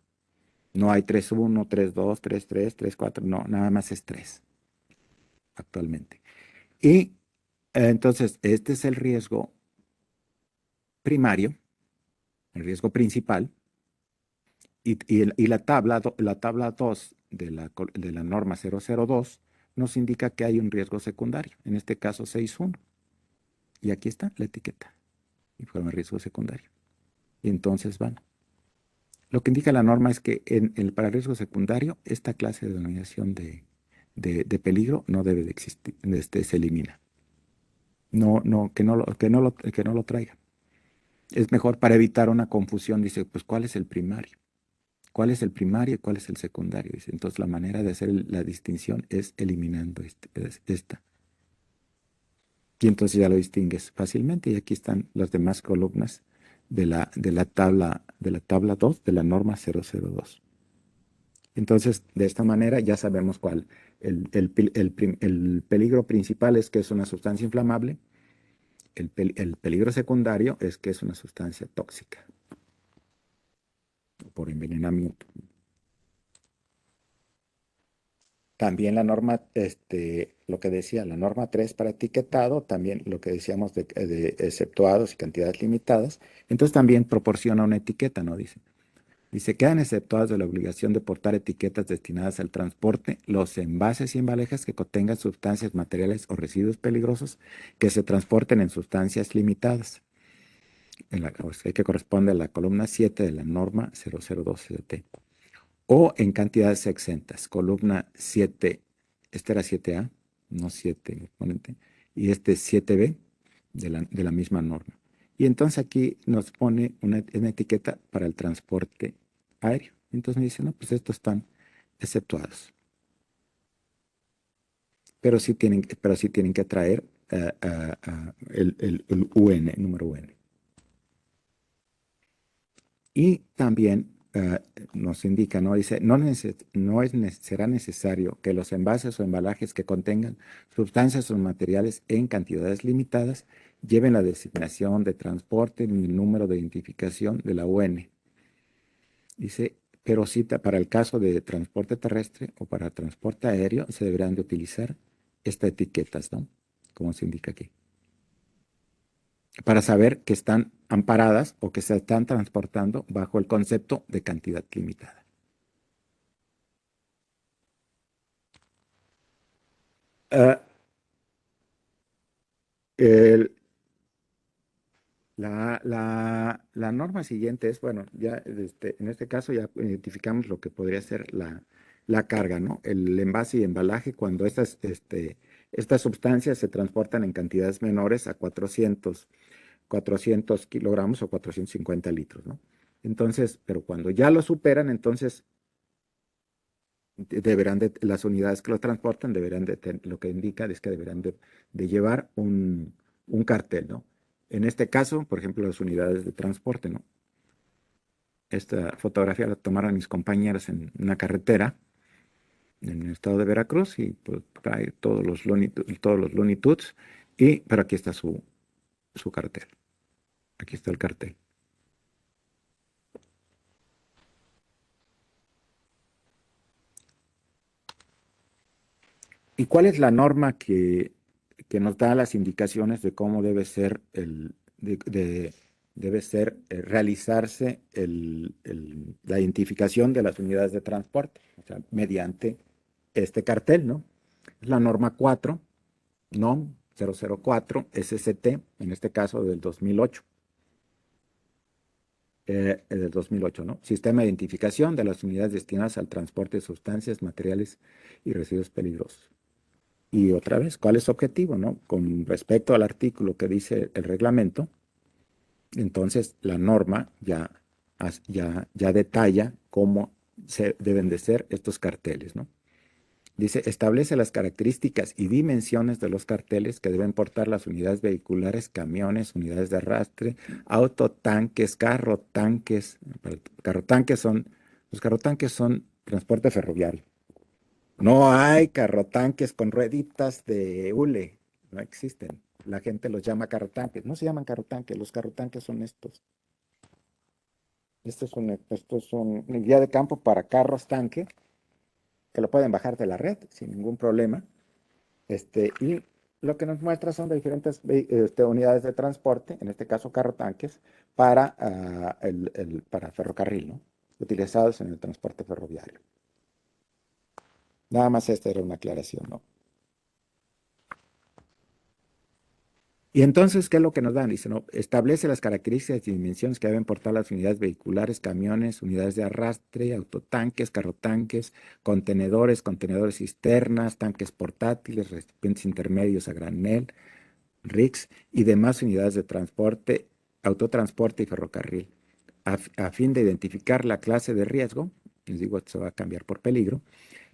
No hay 3.1, 3.2, 3.3, 3.4, no, nada más es 3 actualmente. Y entonces, este es el riesgo primario, el riesgo principal, y la tabla 2 de la norma 002 nos indica que hay un riesgo secundario, en este caso 6.1. Y aquí está la etiqueta, informe de riesgo secundario. Y entonces van. Lo que indica la norma es que para riesgo secundario, esta clase de denominación de peligro no debe de existir, se elimina. Que no lo traiga. Es mejor para evitar una confusión. Dice, pues, ¿cuál es el primario? ¿Cuál es el primario y cuál es el secundario? Dice, entonces la manera de hacer la distinción es eliminando esta. Y entonces ya lo distingues fácilmente. Y aquí están las demás columnas de la tabla 2 de la norma 002. Entonces, de esta manera ya sabemos cuál. El peligro principal es que es una sustancia inflamable. El peligro secundario es que es una sustancia tóxica por envenenamiento. También la norma, lo que decía, la norma 3 para etiquetado, también lo que decíamos de exceptuados y cantidades limitadas, entonces también proporciona una etiqueta, ¿no? Dice, quedan exceptuados de la obligación de portar etiquetas destinadas al transporte los envases y embalajes que contengan sustancias, materiales o residuos peligrosos que se transporten en sustancias limitadas, que corresponde a la columna 7 de la norma 002 CDT. o en cantidades exentas. Columna 7, este era 7A, no 7 exponente, y este es 7B de la misma norma. Y entonces aquí nos pone una etiqueta para el transporte aéreo. Entonces me dice, no, pues estos están exceptuados. Pero sí tienen que traer el UN, el número UN. Y también nos indica, ¿no? Dice, será necesario que los envases o embalajes que contengan sustancias o materiales en cantidades limitadas lleven la designación de transporte y el número de identificación de la UN. Dice, pero cita, para el caso de transporte terrestre o para transporte aéreo se deberán de utilizar estas etiquetas, ¿no? Como se indica aquí, para saber que están amparadas o que se están transportando bajo el concepto de cantidad limitada. Ah, el- la norma siguiente es, bueno, ya en este caso ya identificamos lo que podría ser la carga, ¿no? El envase y embalaje cuando estas sustancias se transportan en cantidades menores a 400 kilogramos o 450 litros, ¿no? Entonces, pero cuando ya lo superan, entonces las unidades que lo transportan lo que indica es que deberán de llevar un cartel, ¿no? En este caso, por ejemplo, las unidades de transporte, ¿no? Esta fotografía la tomaron mis compañeros en una carretera en el estado de Veracruz y pues trae todos los Looney Tunes, pero aquí está su cartel. Aquí está el cartel. ¿Y cuál es la norma que nos da las indicaciones de cómo debe ser realizarse la identificación de las unidades de transporte? O sea, mediante este cartel, ¿no? Es la norma 4, NOM 004 SCT, en este caso del 2008. Del 2008, ¿no? Sistema de identificación de las unidades destinadas al transporte de sustancias, materiales y residuos peligrosos. Y otra vez, ¿cuál es su objetivo, no? Con respecto al artículo que dice el reglamento, entonces la norma ya detalla cómo se deben de ser estos carteles, ¿no? Dice, establece las características y dimensiones de los carteles que deben portar las unidades vehiculares, camiones, unidades de arrastre, autotanques, carrotanques. Los carrotanques son transporte ferroviario. No hay carrotanques con rueditas de hule, no existen. La gente los llama carrotanques. No se llaman carrotanques, los carrotanques son estos. Estos son guía de campo para carros tanque, que lo pueden bajar de la red sin ningún problema. Y lo que nos muestra son de diferentes unidades de transporte, en este caso carrotanques, para ferrocarril, ¿no? Utilizados en el transporte ferroviario. Nada más esta era una aclaración, ¿no? Y entonces, ¿qué es lo que nos dan? Dice, ¿no? Establece las características y dimensiones que deben portar las unidades vehiculares, camiones, unidades de arrastre, autotanques, carrotanques, contenedores cisternas, tanques portátiles, recipientes intermedios a granel, RICS y demás unidades de transporte, autotransporte y ferrocarril, a fin de identificar la clase de riesgo, les digo, esto se va a cambiar por peligro,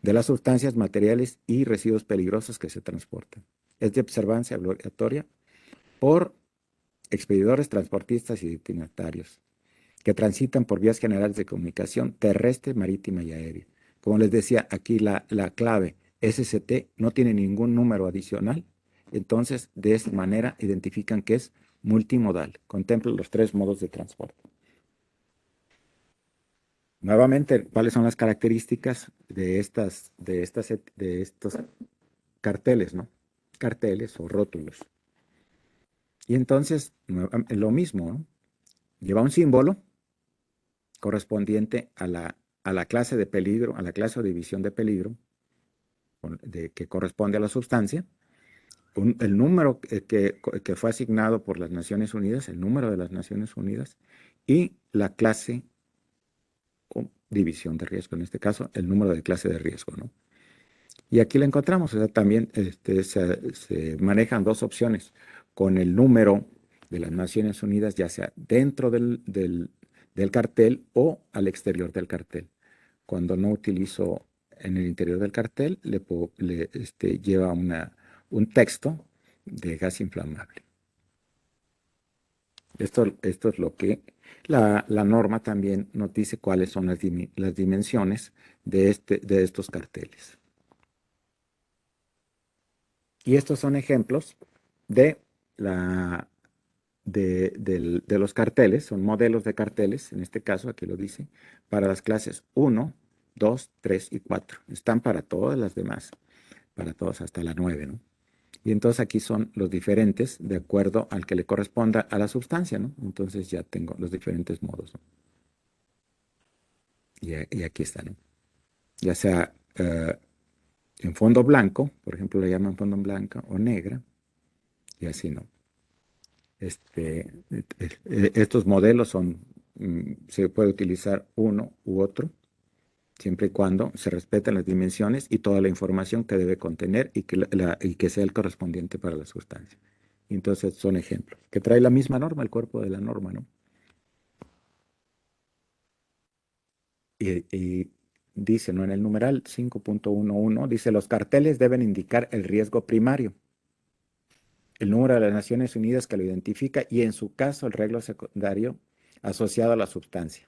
de las sustancias, materiales y residuos peligrosos que se transportan. Es de observancia obligatoria por expedidores, transportistas y destinatarios que transitan por vías generales de comunicación terrestre, marítima y aérea. Como les decía, aquí la clave SCT no tiene ningún número adicional, entonces de esta manera identifican que es multimodal, contempla los tres modos de transporte. Nuevamente, ¿cuáles son las características de estos carteles, ¿no? Carteles o rótulos. Y entonces, lo mismo, ¿no? Lleva un símbolo correspondiente a la clase de peligro, a la clase o división de peligro que corresponde a la sustancia, el número que fue asignado por las Naciones Unidas, el número de las Naciones Unidas, y la clase división de riesgo, en este caso, el número de clase de riesgo, ¿no? Y aquí la encontramos, o sea, también se manejan dos opciones, con el número de las Naciones Unidas, ya sea dentro del cartel o al exterior del cartel. Cuando no utilizo en el interior del cartel, lleva un texto de gas inflamable. Esto es lo que la norma también nos dice cuáles son las dimensiones de estos carteles. Y estos son ejemplos de, de los carteles, son modelos de carteles, en este caso aquí lo dice, para las clases 1, 2, 3 y 4. Están para todas las demás, para todos hasta la 9, ¿no? Y entonces aquí son los diferentes de acuerdo al que le corresponda a la sustancia, ¿no? Entonces ya tengo los diferentes modos, ¿no? Y aquí están, ¿no? Ya sea en fondo blanco, por ejemplo, le llaman fondo blanco o negra, y así, ¿no? Estos modelos se puede utilizar uno u otro, siempre y cuando se respeten las dimensiones y toda la información que debe contener y que sea el correspondiente para la sustancia. Y entonces son ejemplos, que trae la misma norma, el cuerpo de la norma, ¿no? Y dice, ¿no? En el numeral 5.11, dice, los carteles deben indicar el riesgo primario, el número de las Naciones Unidas que lo identifica y en su caso el riesgo secundario asociado a la sustancia.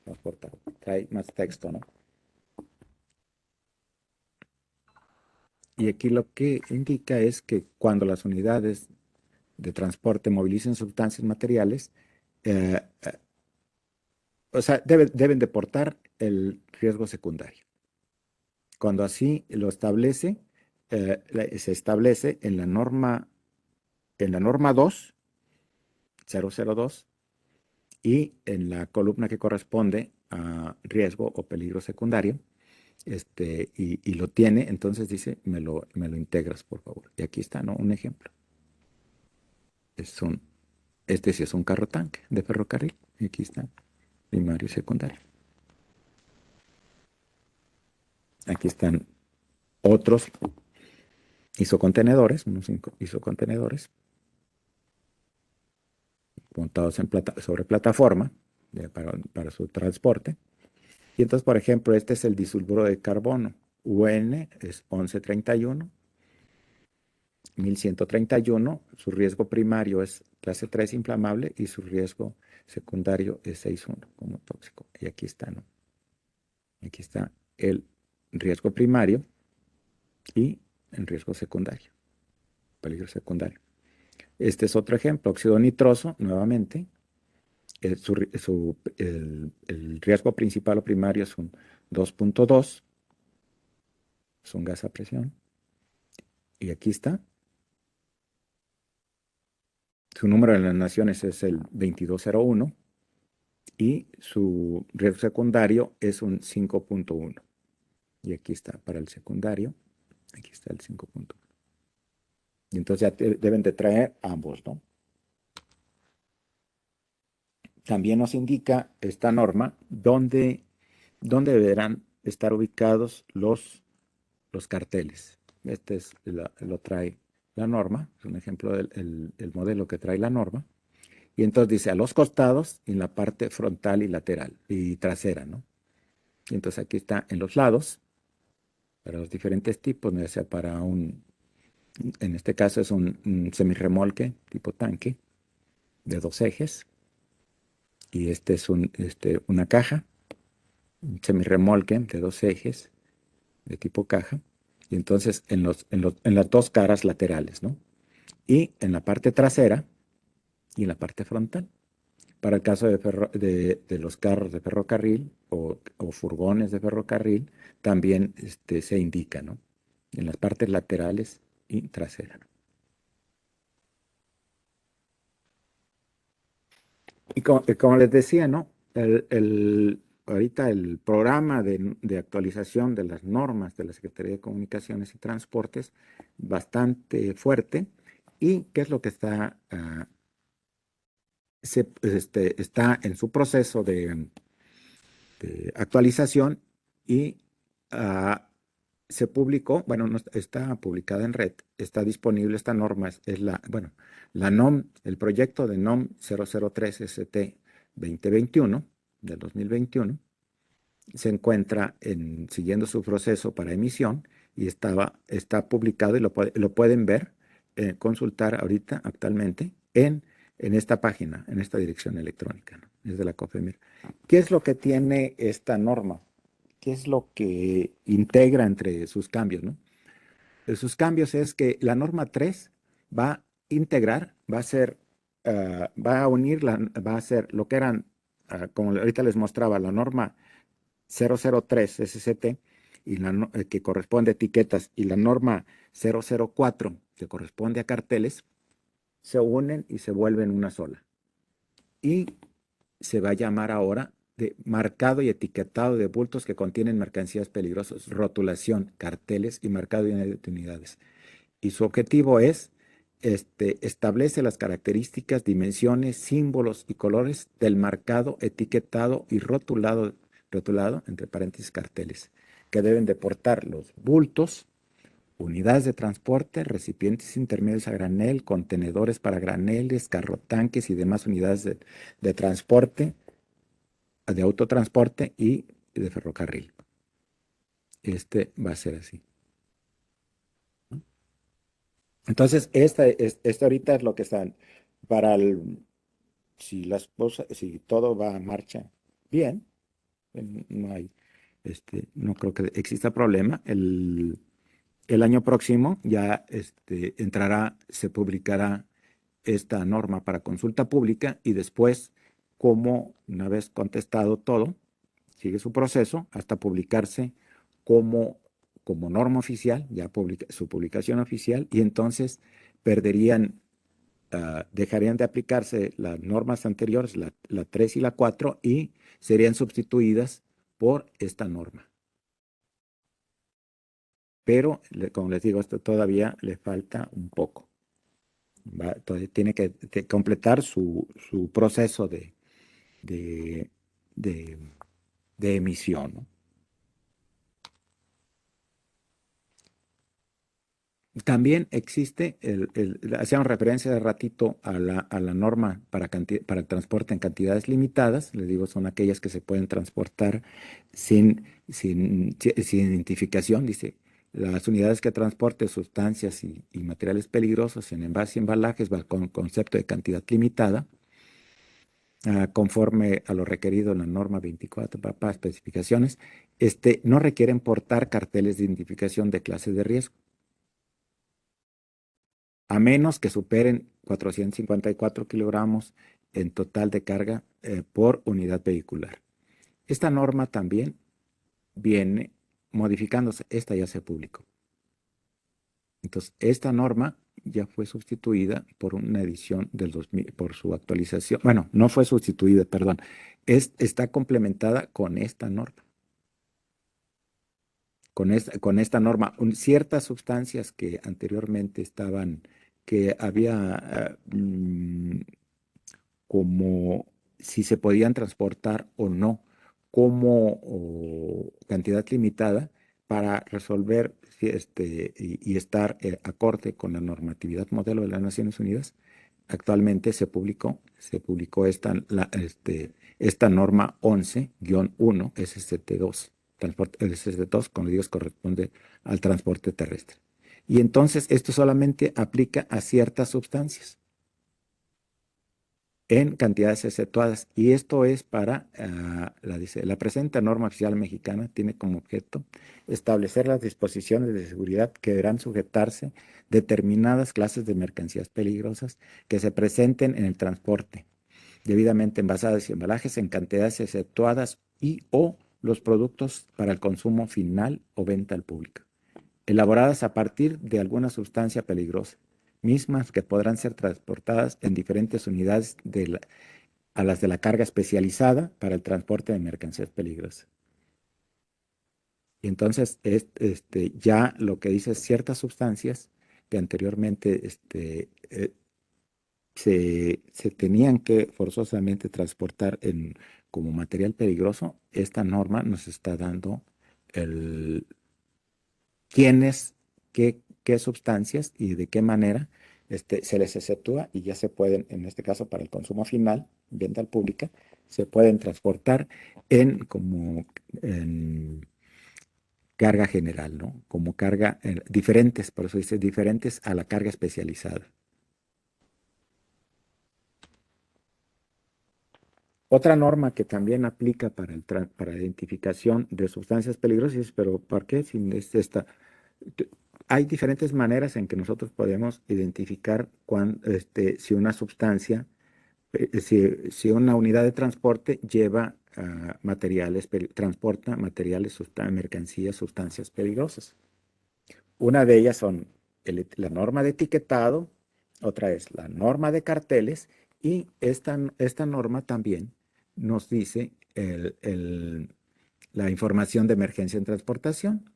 No importa, trae más texto, ¿no? Y aquí lo que indica es que cuando las unidades de transporte movilicen sustancias materiales, eh, eh, o sea, deben deportar el riesgo secundario. Cuando así lo establece, se establece en la norma 2, 002, y en la columna que corresponde a riesgo o peligro secundario, y lo tiene, entonces dice, me lo integras, por favor. Y aquí está, ¿no? Un ejemplo. Es un, este sí es un carro tanque de ferrocarril. Y aquí está, primario y secundario. Aquí están otros isocontenedores, unos isocontenedores montados sobre plataforma para su transporte. Y entonces, por ejemplo, este es el disulfuro de carbono. UN es 1131, 1131. Su riesgo primario es clase 3 inflamable y su riesgo secundario es 6,1 como tóxico. Y aquí está, ¿no? Aquí está el riesgo primario y el riesgo secundario, peligro secundario. Este es otro ejemplo, óxido nitroso, nuevamente. El riesgo principal o primario es un 2.2, es un gas a presión. Y aquí está. Su número de las naciones es el 2201 y su riesgo secundario es un 5.1. Y aquí está para el secundario. Aquí está el 5.1. Y entonces ya deben de traer ambos, ¿no? También nos indica esta norma dónde deberán estar ubicados los carteles. Lo trae la norma, es un ejemplo del el modelo que trae la norma. Y entonces dice a los costados y en la parte frontal y lateral y trasera, ¿no? Y entonces aquí está en los lados, para los diferentes tipos, ya sea en este caso es un semirremolque tipo tanque de 2 ejes. Y este es una caja, un semirremolque de 2 ejes de tipo caja. Y entonces en las dos caras laterales, ¿no? Y en la parte trasera y en la parte frontal. Para el caso de los carros de ferrocarril o furgones de ferrocarril, también se indica, ¿no? En las partes laterales y trasera. Y como les decía, ¿no? Ahorita el programa de actualización de las normas de la Secretaría de Comunicaciones y Transportes, bastante fuerte. ¿Y qué es lo que está en su proceso actualización y se publicó, bueno, no está publicada en red, está disponible esta norma, es la, bueno, la NOM, el proyecto de NOM 003 ST 2021 del 2021 se encuentra siguiendo su proceso para emisión y está publicado y lo pueden ver, consultar ahorita, actualmente, en esta página, en esta dirección electrónica, ¿no? Es de la COFEMIR. ¿Qué es lo que tiene esta norma? ¿Qué es lo que integra entre sus cambios, ¿no? Sus cambios es que la norma 3 va a integrar, va a unir, va a hacer lo que eran, como ahorita les mostraba, la norma 003 SCT, que corresponde a etiquetas, y la norma 004, que corresponde a carteles, se unen y se vuelven una sola. Y se va a llamar ahora de marcado y etiquetado de bultos que contienen mercancías peligrosas, rotulación, carteles y marcado de unidades. Y su objetivo es, establece las características, dimensiones, símbolos y colores del marcado, etiquetado y rotulado, entre paréntesis, carteles, que deben de portar los bultos, unidades de transporte, recipientes intermedios a granel, contenedores para graneles, carrotanques y demás unidades de transporte, de autotransporte y de ferrocarril. Va a ser así. Entonces, esta ahorita es lo que están para si todo va a marcha bien, no hay, no creo que exista problema. El año próximo ya se publicará esta norma para consulta pública y después, como una vez contestado todo, sigue su proceso hasta publicarse como, como norma oficial, ya su publicación oficial, y entonces dejarían de aplicarse las normas anteriores, la 3 y la 4, y serían sustituidas por esta norma. Pero, como les digo, esto todavía le falta un poco. Todavía tiene que completar su proceso de, de- de emisión, ¿no? También existe, hacíamos referencia de ratito a la norma para el transporte en cantidades limitadas. Les digo, son aquellas que se pueden transportar sin identificación. Dice, las unidades que transporten sustancias y materiales peligrosos en envases y embalajes con concepto de cantidad limitada, conforme a lo requerido en la norma 24, para especificaciones, no requieren portar carteles de identificación de clase de riesgo, a menos que superen 454 kilogramos en total de carga por unidad vehicular. Esta norma también viene modificándose. Esta ya se publicó. Entonces, esta norma ya fue sustituida por una edición del 2000, por su actualización. Bueno, no fue sustituida, perdón. Está complementada con esta norma. Con esta norma, ciertas sustancias que anteriormente que había como si se podían transportar o no, como cantidad limitada para resolver y estar acorde con la normatividad modelo de las Naciones Unidas. Actualmente se publicó esta norma 11-1 SST2, SST2, como digo, corresponde al transporte terrestre. Y entonces esto solamente aplica a ciertas sustancias en cantidades exceptuadas. Y esto es dice, la presente norma oficial mexicana tiene como objeto establecer las disposiciones de seguridad que deberán sujetarse determinadas clases de mercancías peligrosas que se presenten en el transporte, debidamente envasadas y embalajes en cantidades exceptuadas y o los productos para el consumo final o venta al público, elaboradas a partir de alguna sustancia peligrosa, mismas que podrán ser transportadas en diferentes unidades a las de la carga especializada para el transporte de mercancías peligrosas. Y entonces, ya lo que dice es ciertas sustancias que anteriormente se tenían que forzosamente transportar como material peligroso, esta norma nos está dando quiénes, qué sustancias y de qué manera se les exceptúa y ya se pueden, en este caso para el consumo final, venta al pública, se pueden transportar en carga general, ¿no? Como carga diferentes, por eso dice diferentes a la carga especializada. Otra norma que también aplica para identificación de sustancias peligrosas, pero ¿por qué? T- Hay diferentes maneras en que nosotros podemos identificar si una sustancia, si una unidad de transporte lleva transporta materiales, mercancías, sustancias peligrosas. Una de ellas son la norma de etiquetado, otra es la norma de carteles y esta norma también nos dice la información de emergencia en transportación.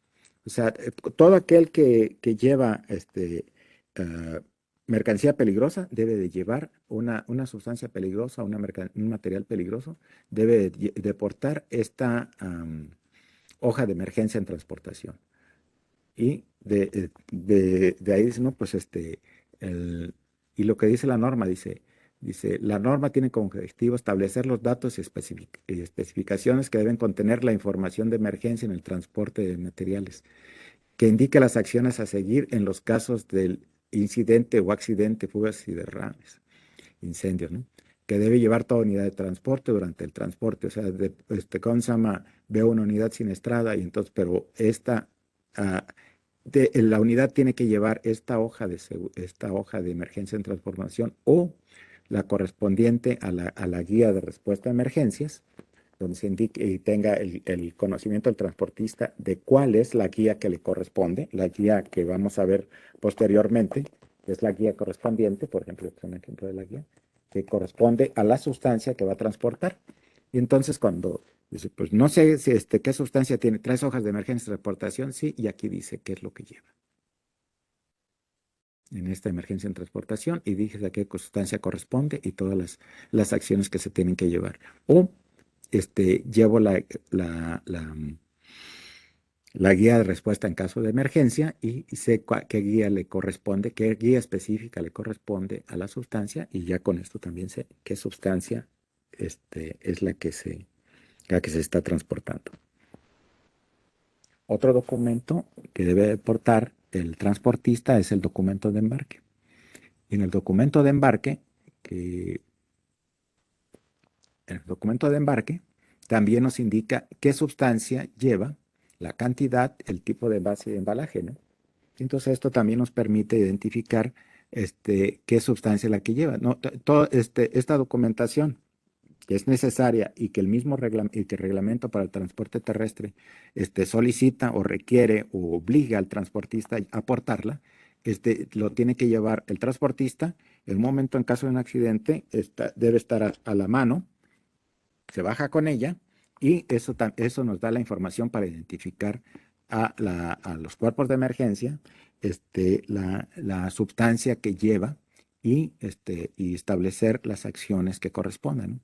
O sea, todo aquel que lleva eh, mercancía peligrosa debe de llevar una sustancia peligrosa, un material peligroso, debe de portar esta hoja de emergencia en transportación. Y de ahí dice, no, pues y lo que dice la norma, dice, la norma tiene como objetivo establecer los datos y especificaciones que deben contener la información de emergencia en el transporte de materiales, que indique las acciones a seguir en los casos del incidente o accidente, fugas y derrames, incendios, ¿no? Que debe llevar toda unidad de transporte durante el transporte, o sea, ¿cómo se llama? Veo una unidad siniestrada y entonces, pero ah, la unidad tiene que llevar esta hoja de emergencia en transformación o la correspondiente a la guía de respuesta a emergencias, donde se indique y tenga el conocimiento del transportista de cuál es la guía que le corresponde, la guía que vamos a ver posteriormente, que es la guía correspondiente, por ejemplo, este es un ejemplo de la guía, que corresponde a la sustancia que va a transportar. Y entonces cuando dice, pues no sé si qué sustancia tiene, 3 hojas de emergencia de transportación, sí, y aquí dice qué es lo que lleva en esta emergencia en transportación y dije a qué sustancia corresponde y todas las acciones que se tienen que llevar. O llevo la guía de respuesta en caso de emergencia y sé qué guía le corresponde, qué guía específica le corresponde a la sustancia y ya con esto también sé qué sustancia es la que se está transportando. Otro documento que debe portar el transportista es el documento de embarque. Y en el documento de embarque, también nos indica qué sustancia lleva, la cantidad, el tipo de envase y embalaje, ¿no? Entonces esto también nos permite identificar qué sustancia es la que lleva, ¿no? Esta documentación que es necesaria y que el reglamento para el transporte terrestre solicita o requiere o obliga al transportista a aportarla, lo tiene que llevar el transportista. En un momento, en caso de un accidente, debe estar a la mano, se baja con ella y eso nos da la información para identificar a los cuerpos de emergencia la sustancia que lleva y establecer las acciones que correspondan, ¿no?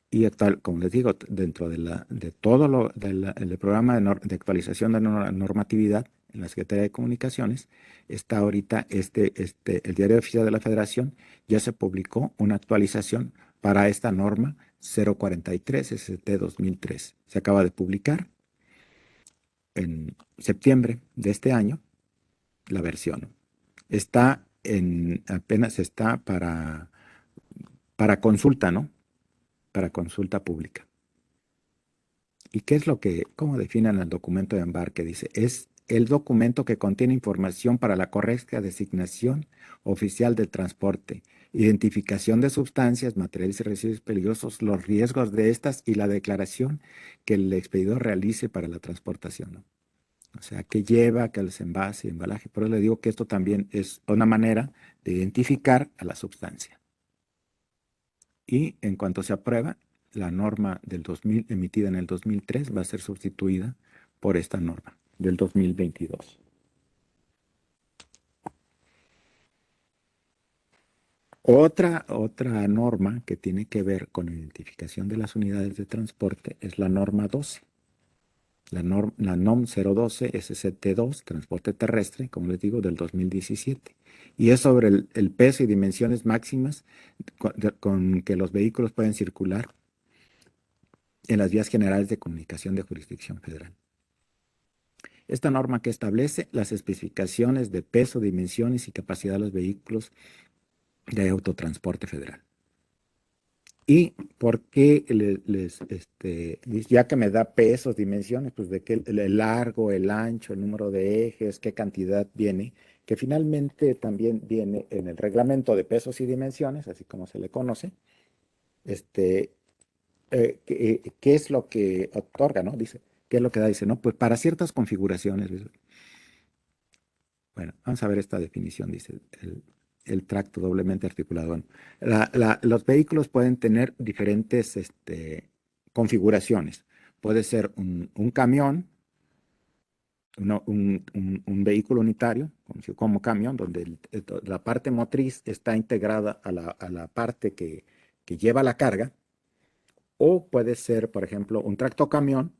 Y tal, como les digo, dentro de todo el programa de actualización de normatividad en la Secretaría de Comunicaciones, está ahorita el Diario Oficial de la Federación ya se publicó una actualización para esta norma 043 ST 2003. Se acaba de publicar en septiembre de este año la versión. Apenas está para consulta, ¿no? Para consulta pública. ¿Y qué es cómo definen el documento de embarque? Dice, es el documento que contiene información para la correcta designación oficial del transporte, identificación de sustancias, materiales y residuos peligrosos, los riesgos de estas y la declaración que el expedidor realice para la transportación, ¿no? O sea, qué lleva, qué es envase, embalaje. Por eso le digo que esto también es una manera de identificar a la sustancia. Y en cuanto se aprueba, la norma del 2000 emitida en el 2003 va a ser sustituida por esta norma del 2022. Otra norma que tiene que ver con la identificación de las unidades de transporte es la norma 12. La NOM 012 SCT2, transporte terrestre, como les digo, del 2017. Y es sobre el peso y dimensiones máximas con que los vehículos pueden circular en las vías generales de comunicación de jurisdicción federal. Esta norma que establece las especificaciones de peso, dimensiones y capacidad de los vehículos de autotransporte federal. ¿Y por qué ya que me da pesos, dimensiones, pues de qué el largo, el ancho, el número de ejes, qué cantidad viene, que finalmente también viene en el reglamento de pesos y dimensiones, así como se le conoce, qué es lo que otorga, ¿no? Dice, ¿qué es lo que da? Dice, ¿no? Pues para ciertas configuraciones. Bueno, vamos a ver esta definición, dice el tracto doblemente articulado. Bueno, los vehículos pueden tener diferentes configuraciones. Puede ser un camión, un vehículo unitario, como camión, donde la parte motriz está integrada a la parte que lleva la carga. O puede ser, por ejemplo, un tractocamión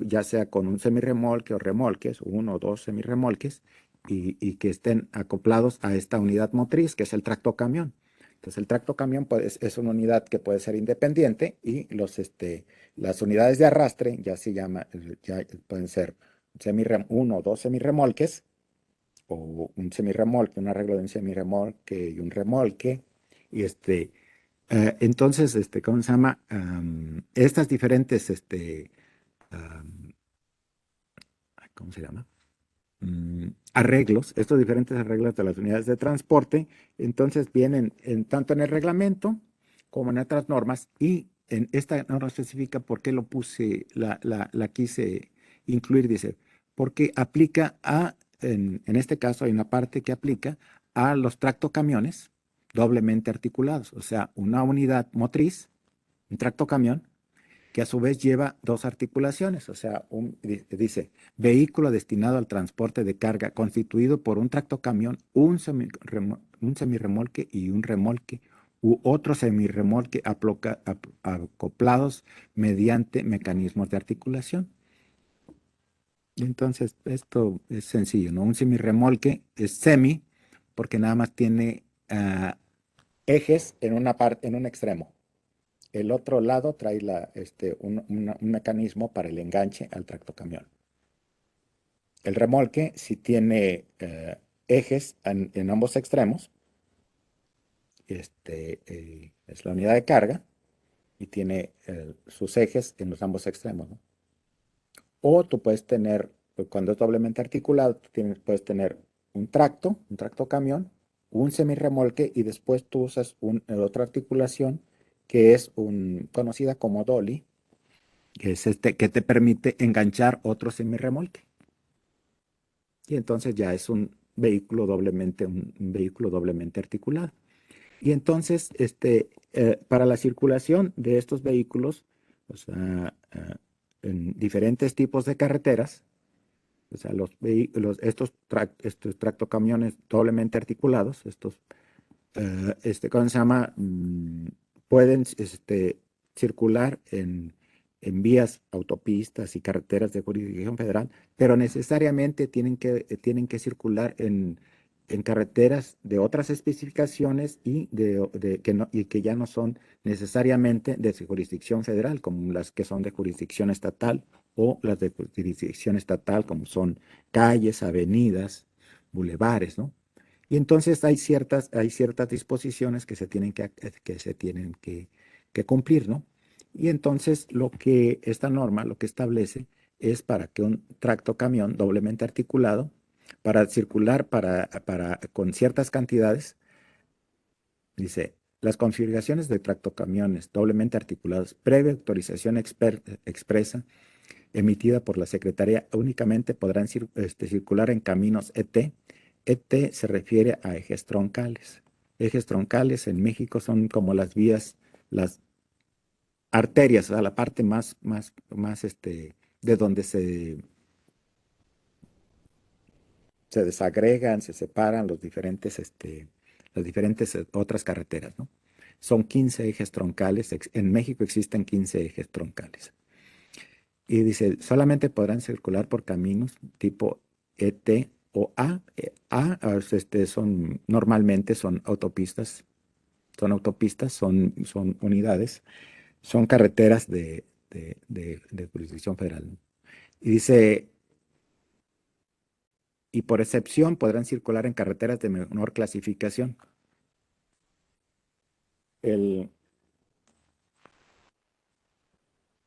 ya sea con un semirremolque o remolques, uno o dos semirremolques, y que estén acoplados a esta unidad motriz, que es el tractocamión. Entonces, el tractocamión es una unidad que puede ser independiente y las unidades de arrastre ya se llama, ya pueden ser uno o dos semirremolques, o un semirremolque, un arreglo de un semirremolque y un remolque, y entonces, ¿cómo se llama? Estas diferentes, am, ¿cómo se llama? Arreglos, estos diferentes arreglos de las unidades de transporte, entonces vienen tanto en el reglamento como en otras normas, y en esta norma específica, ¿por qué lo puse, la quise incluir? Dice, porque aplica en este caso hay una parte que aplica a los tractocamiones doblemente articulados, o sea, una unidad motriz, un tractocamión, que a su vez lleva dos articulaciones, o sea, dice, vehículo destinado al transporte de carga constituido por un tractocamión, un semirremolque y un remolque u otro semirremolque acoplados mediante mecanismos de articulación. Entonces, esto es sencillo, ¿no? Un semirremolque es semi porque nada más tiene ejes en un extremo. El otro lado trae un mecanismo para el enganche al tractocamión. El remolque, si tiene ejes en ambos extremos, es la unidad de carga y tiene sus ejes en los ambos extremos, ¿no? O tú puedes tener, cuando es doblemente articulado, puedes tener un tractocamión, un semirremolque y después tú usas otra articulación que es conocida como dolly, que es que te permite enganchar otro semirremolque. Y entonces ya es un vehículo doblemente articulado. Y entonces, para la circulación de estos vehículos, o sea, en diferentes tipos de carreteras, o sea, estos tractocamiones doblemente articulados, ¿cómo se llama? Pueden circular en vías, autopistas y carreteras de jurisdicción federal, pero necesariamente tienen que circular en carreteras de otras especificaciones y que ya no son necesariamente de jurisdicción federal, como las que son de jurisdicción estatal, o las de jurisdicción estatal, como son calles, avenidas, bulevares, ¿no? Y entonces hay ciertas disposiciones que se tienen que cumplir, ¿no? Y entonces esta norma lo que establece es para que un tractocamión doblemente articulado, para circular con ciertas cantidades, dice, las configuraciones de tractocamiones doblemente articulados, previa autorización expresa emitida por la Secretaría, únicamente podrán circular en caminos ET. ET se refiere a ejes troncales. Ejes troncales en México son como las vías, las arterias, o sea, la parte más de donde se desagregan, se separan los diferentes, las diferentes otras carreteras, ¿no? Son 15 ejes troncales. En México existen 15 ejes troncales. Y dice, solamente podrán circular por caminos tipo ET o A. Normalmente son unidades, son carreteras de jurisdicción federal, ¿no? Y dice, y por excepción podrán circular en carreteras de menor clasificación. El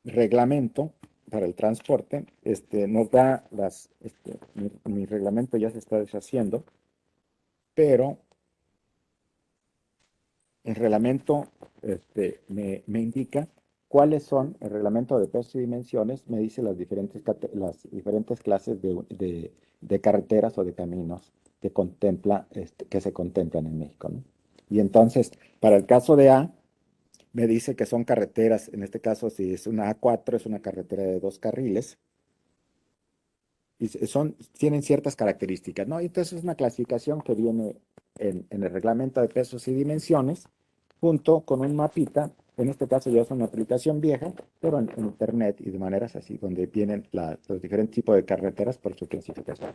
reglamento para el transporte nos da mi reglamento ya se está deshaciendo, pero el reglamento me indica cuáles son, el reglamento de pesos y dimensiones me dice las diferentes clases de carreteras o de caminos que se contemplan en México, ¿no? Y entonces, para el caso de A, me dice que son carreteras, en este caso, si es una A4, es una carretera de 2 carriles, y tienen ciertas características, ¿no? Y entonces es una clasificación que viene en el reglamento de pesos y dimensiones, junto con un mapita. En este caso ya es una aplicación vieja, pero en internet y de maneras así, donde vienen los diferentes tipos de carreteras por su clasificación.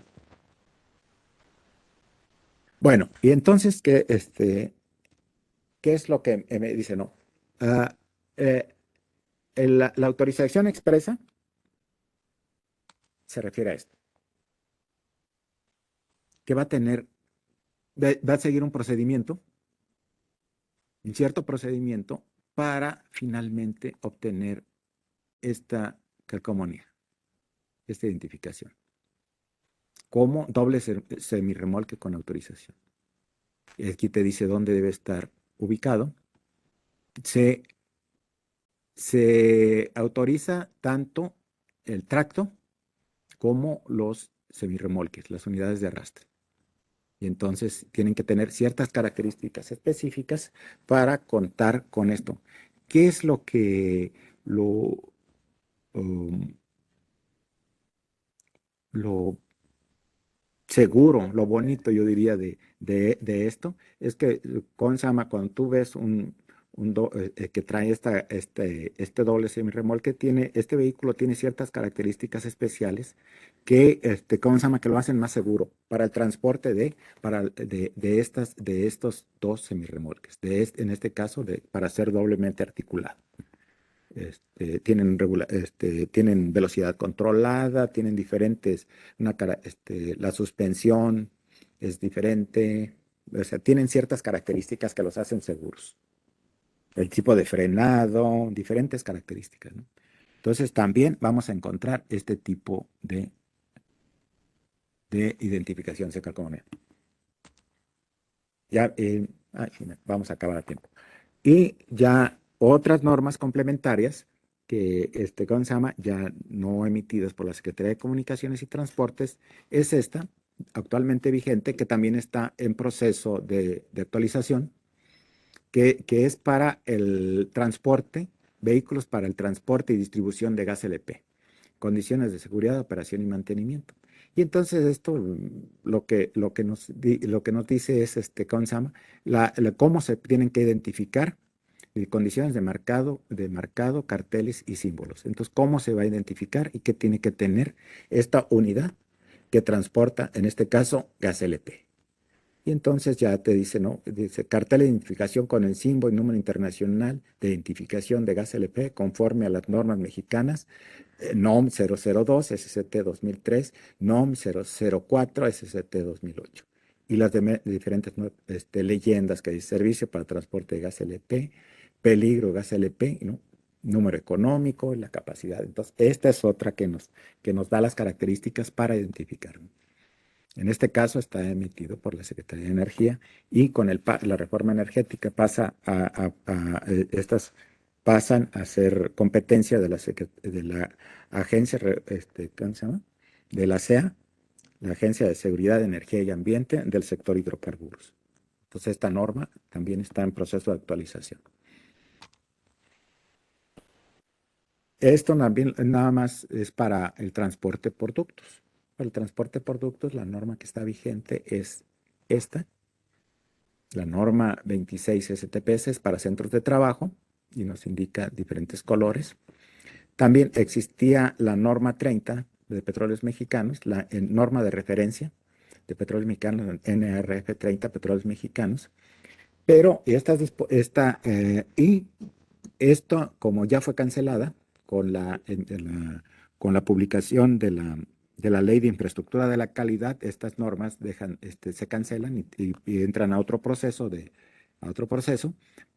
Bueno, y entonces, ¿qué es lo que me dice? No. Ah, eh, la autorización expresa se refiere a esto, que va a seguir un cierto procedimiento para finalmente obtener esta calcomanía, esta identificación, como doble semirremolque con autorización. Y aquí te dice dónde debe estar ubicado. Se, se autoriza tanto el tracto como los semirremolques, las unidades de arrastre. Y entonces tienen que tener ciertas características específicas para contar con esto. ¿Qué es lo, um, lo seguro, lo bonito, yo diría, de esto? Es que, ¿cómo se llama? Cuando tú ves que trae este doble semirremolque, este vehículo tiene ciertas características especiales que, ¿cómo se llama? Que lo hacen más seguro para el transporte de estos dos semirremolques, en este caso, para ser doblemente articulado. Tienen velocidad controlada, tienen la suspensión es diferente, o sea, tienen ciertas características que los hacen seguros. El tipo de frenado, diferentes características, ¿no? Entonces también vamos a encontrar este tipo de identificación seca como ya, sí, vamos a acabar a tiempo. Y ya otras normas complementarias que, ¿cómo se llama? Ya no emitidas por la Secretaría de Comunicaciones y Transportes, es esta, actualmente vigente, que también está en proceso de actualización, que es para el transporte, vehículos para el transporte y distribución de gas LP, condiciones de seguridad, operación y mantenimiento. Y entonces esto lo que nos dice es, ¿cómo se llama? Cómo se tienen que identificar condiciones de marcado, carteles y símbolos. Entonces, ¿cómo se va a identificar y qué tiene que tener esta unidad que transporta, en este caso, gas LP? Y entonces ya te dice, ¿no? Dice cartel de identificación con el símbolo y número internacional de identificación de gas LP conforme a las normas mexicanas, NOM 002, SCT 2003, NOM 004, SCT 2008. Y las diferentes leyendas que dice servicio para transporte de gas LP, peligro gas LP, ¿no? Número económico, la capacidad. Entonces, esta es otra que nos da las características para identificar, ¿no? En este caso está emitido por la Secretaría de Energía y con la reforma energética estas pasan a ser competencia de la agencia, ¿cómo se llama? De la SEA, la Agencia de Seguridad de Energía y Ambiente del sector hidrocarburos. Entonces esta norma también está en proceso de actualización. Esto también nada más es para el transporte por ductos. Para el transporte por ductos, la norma que está vigente es esta. La norma 26 STPS es para centros de trabajo y nos indica diferentes colores. También existía la norma 30 de petróleos mexicanos, la norma de referencia de petróleos mexicanos, NRF 30 petróleos mexicanos, pero esto, como ya fue cancelada con con la publicación de la Ley de Infraestructura de la Calidad, estas normas se cancelan y entran a otro proceso,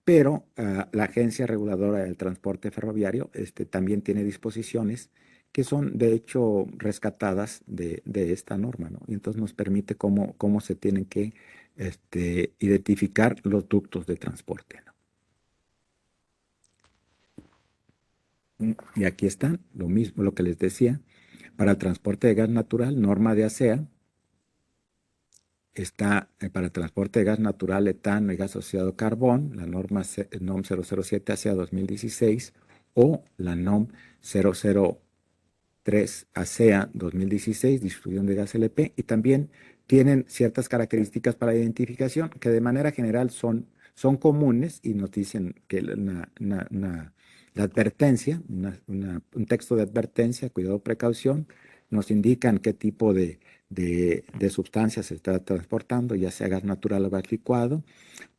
pero la Agencia Reguladora del Transporte Ferroviario también tiene disposiciones que son de hecho rescatadas de esta norma, ¿no? Y entonces nos permite cómo se tienen que identificar los ductos de transporte, ¿no? Y aquí están, lo mismo, lo que les decía, para el transporte de gas natural, norma de ASEA, está para el transporte de gas natural, etano y gas asociado a carbón, la norma NOM 007 ASEA 2016 o la NOM 003 ASEA 2016, distribución de gas LP, y también tienen ciertas características para identificación que de manera general son comunes y nos dicen que la advertencia, un texto de advertencia, cuidado, precaución, nos indican qué tipo de sustancias se está transportando, ya sea gas natural o gas licuado,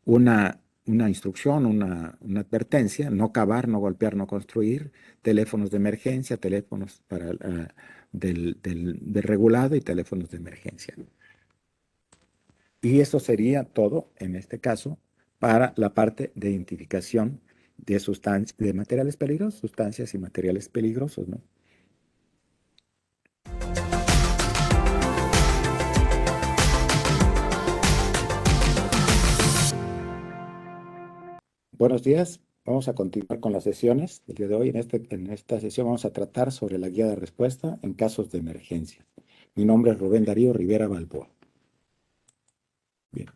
una instrucción, una advertencia: no cavar, no golpear, no construir, teléfonos de emergencia, teléfonos del regulado y teléfonos de emergencia. Y eso sería todo, en este caso, para la parte de identificación de materiales peligrosos, sustancias y materiales peligrosos, ¿no? Buenos días. Vamos a continuar con las sesiones del día de hoy. En esta sesión vamos a tratar sobre la guía de respuesta en casos de emergencia. Mi nombre es Rubén Darío Rivera Balboa. Bien,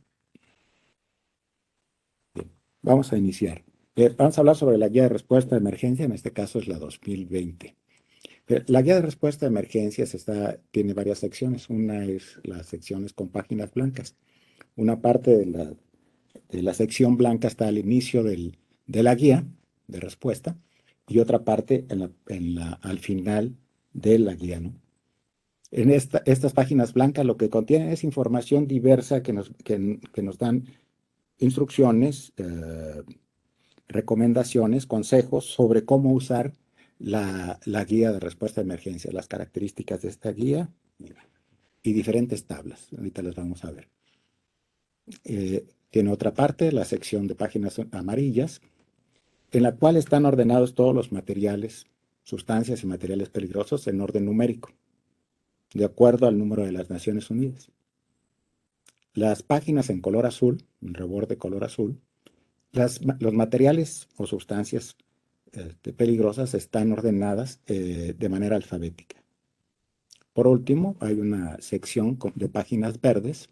bien. Vamos a iniciar. Vamos a hablar sobre la guía de respuesta de emergencia, en este caso es la 2020. La guía de respuesta de emergencias tiene varias secciones. Una es las secciones con páginas blancas. Una parte de la sección blanca está al inicio de la guía de respuesta y otra parte al final de la guía, ¿no? En estas páginas blancas lo que contienen es información diversa que nos dan instrucciones, recomendaciones, consejos sobre cómo usar la guía de respuesta a emergencia, las características de esta guía y diferentes tablas. Ahorita las vamos a ver. Tiene otra parte, la sección de páginas amarillas, en la cual están ordenados todos los materiales, sustancias y materiales peligrosos en orden numérico, de acuerdo al número de las Naciones Unidas. Las páginas en color azul, en reborde color azul, los materiales o sustancias peligrosas están ordenadas de manera alfabética. Por último, hay una sección de páginas verdes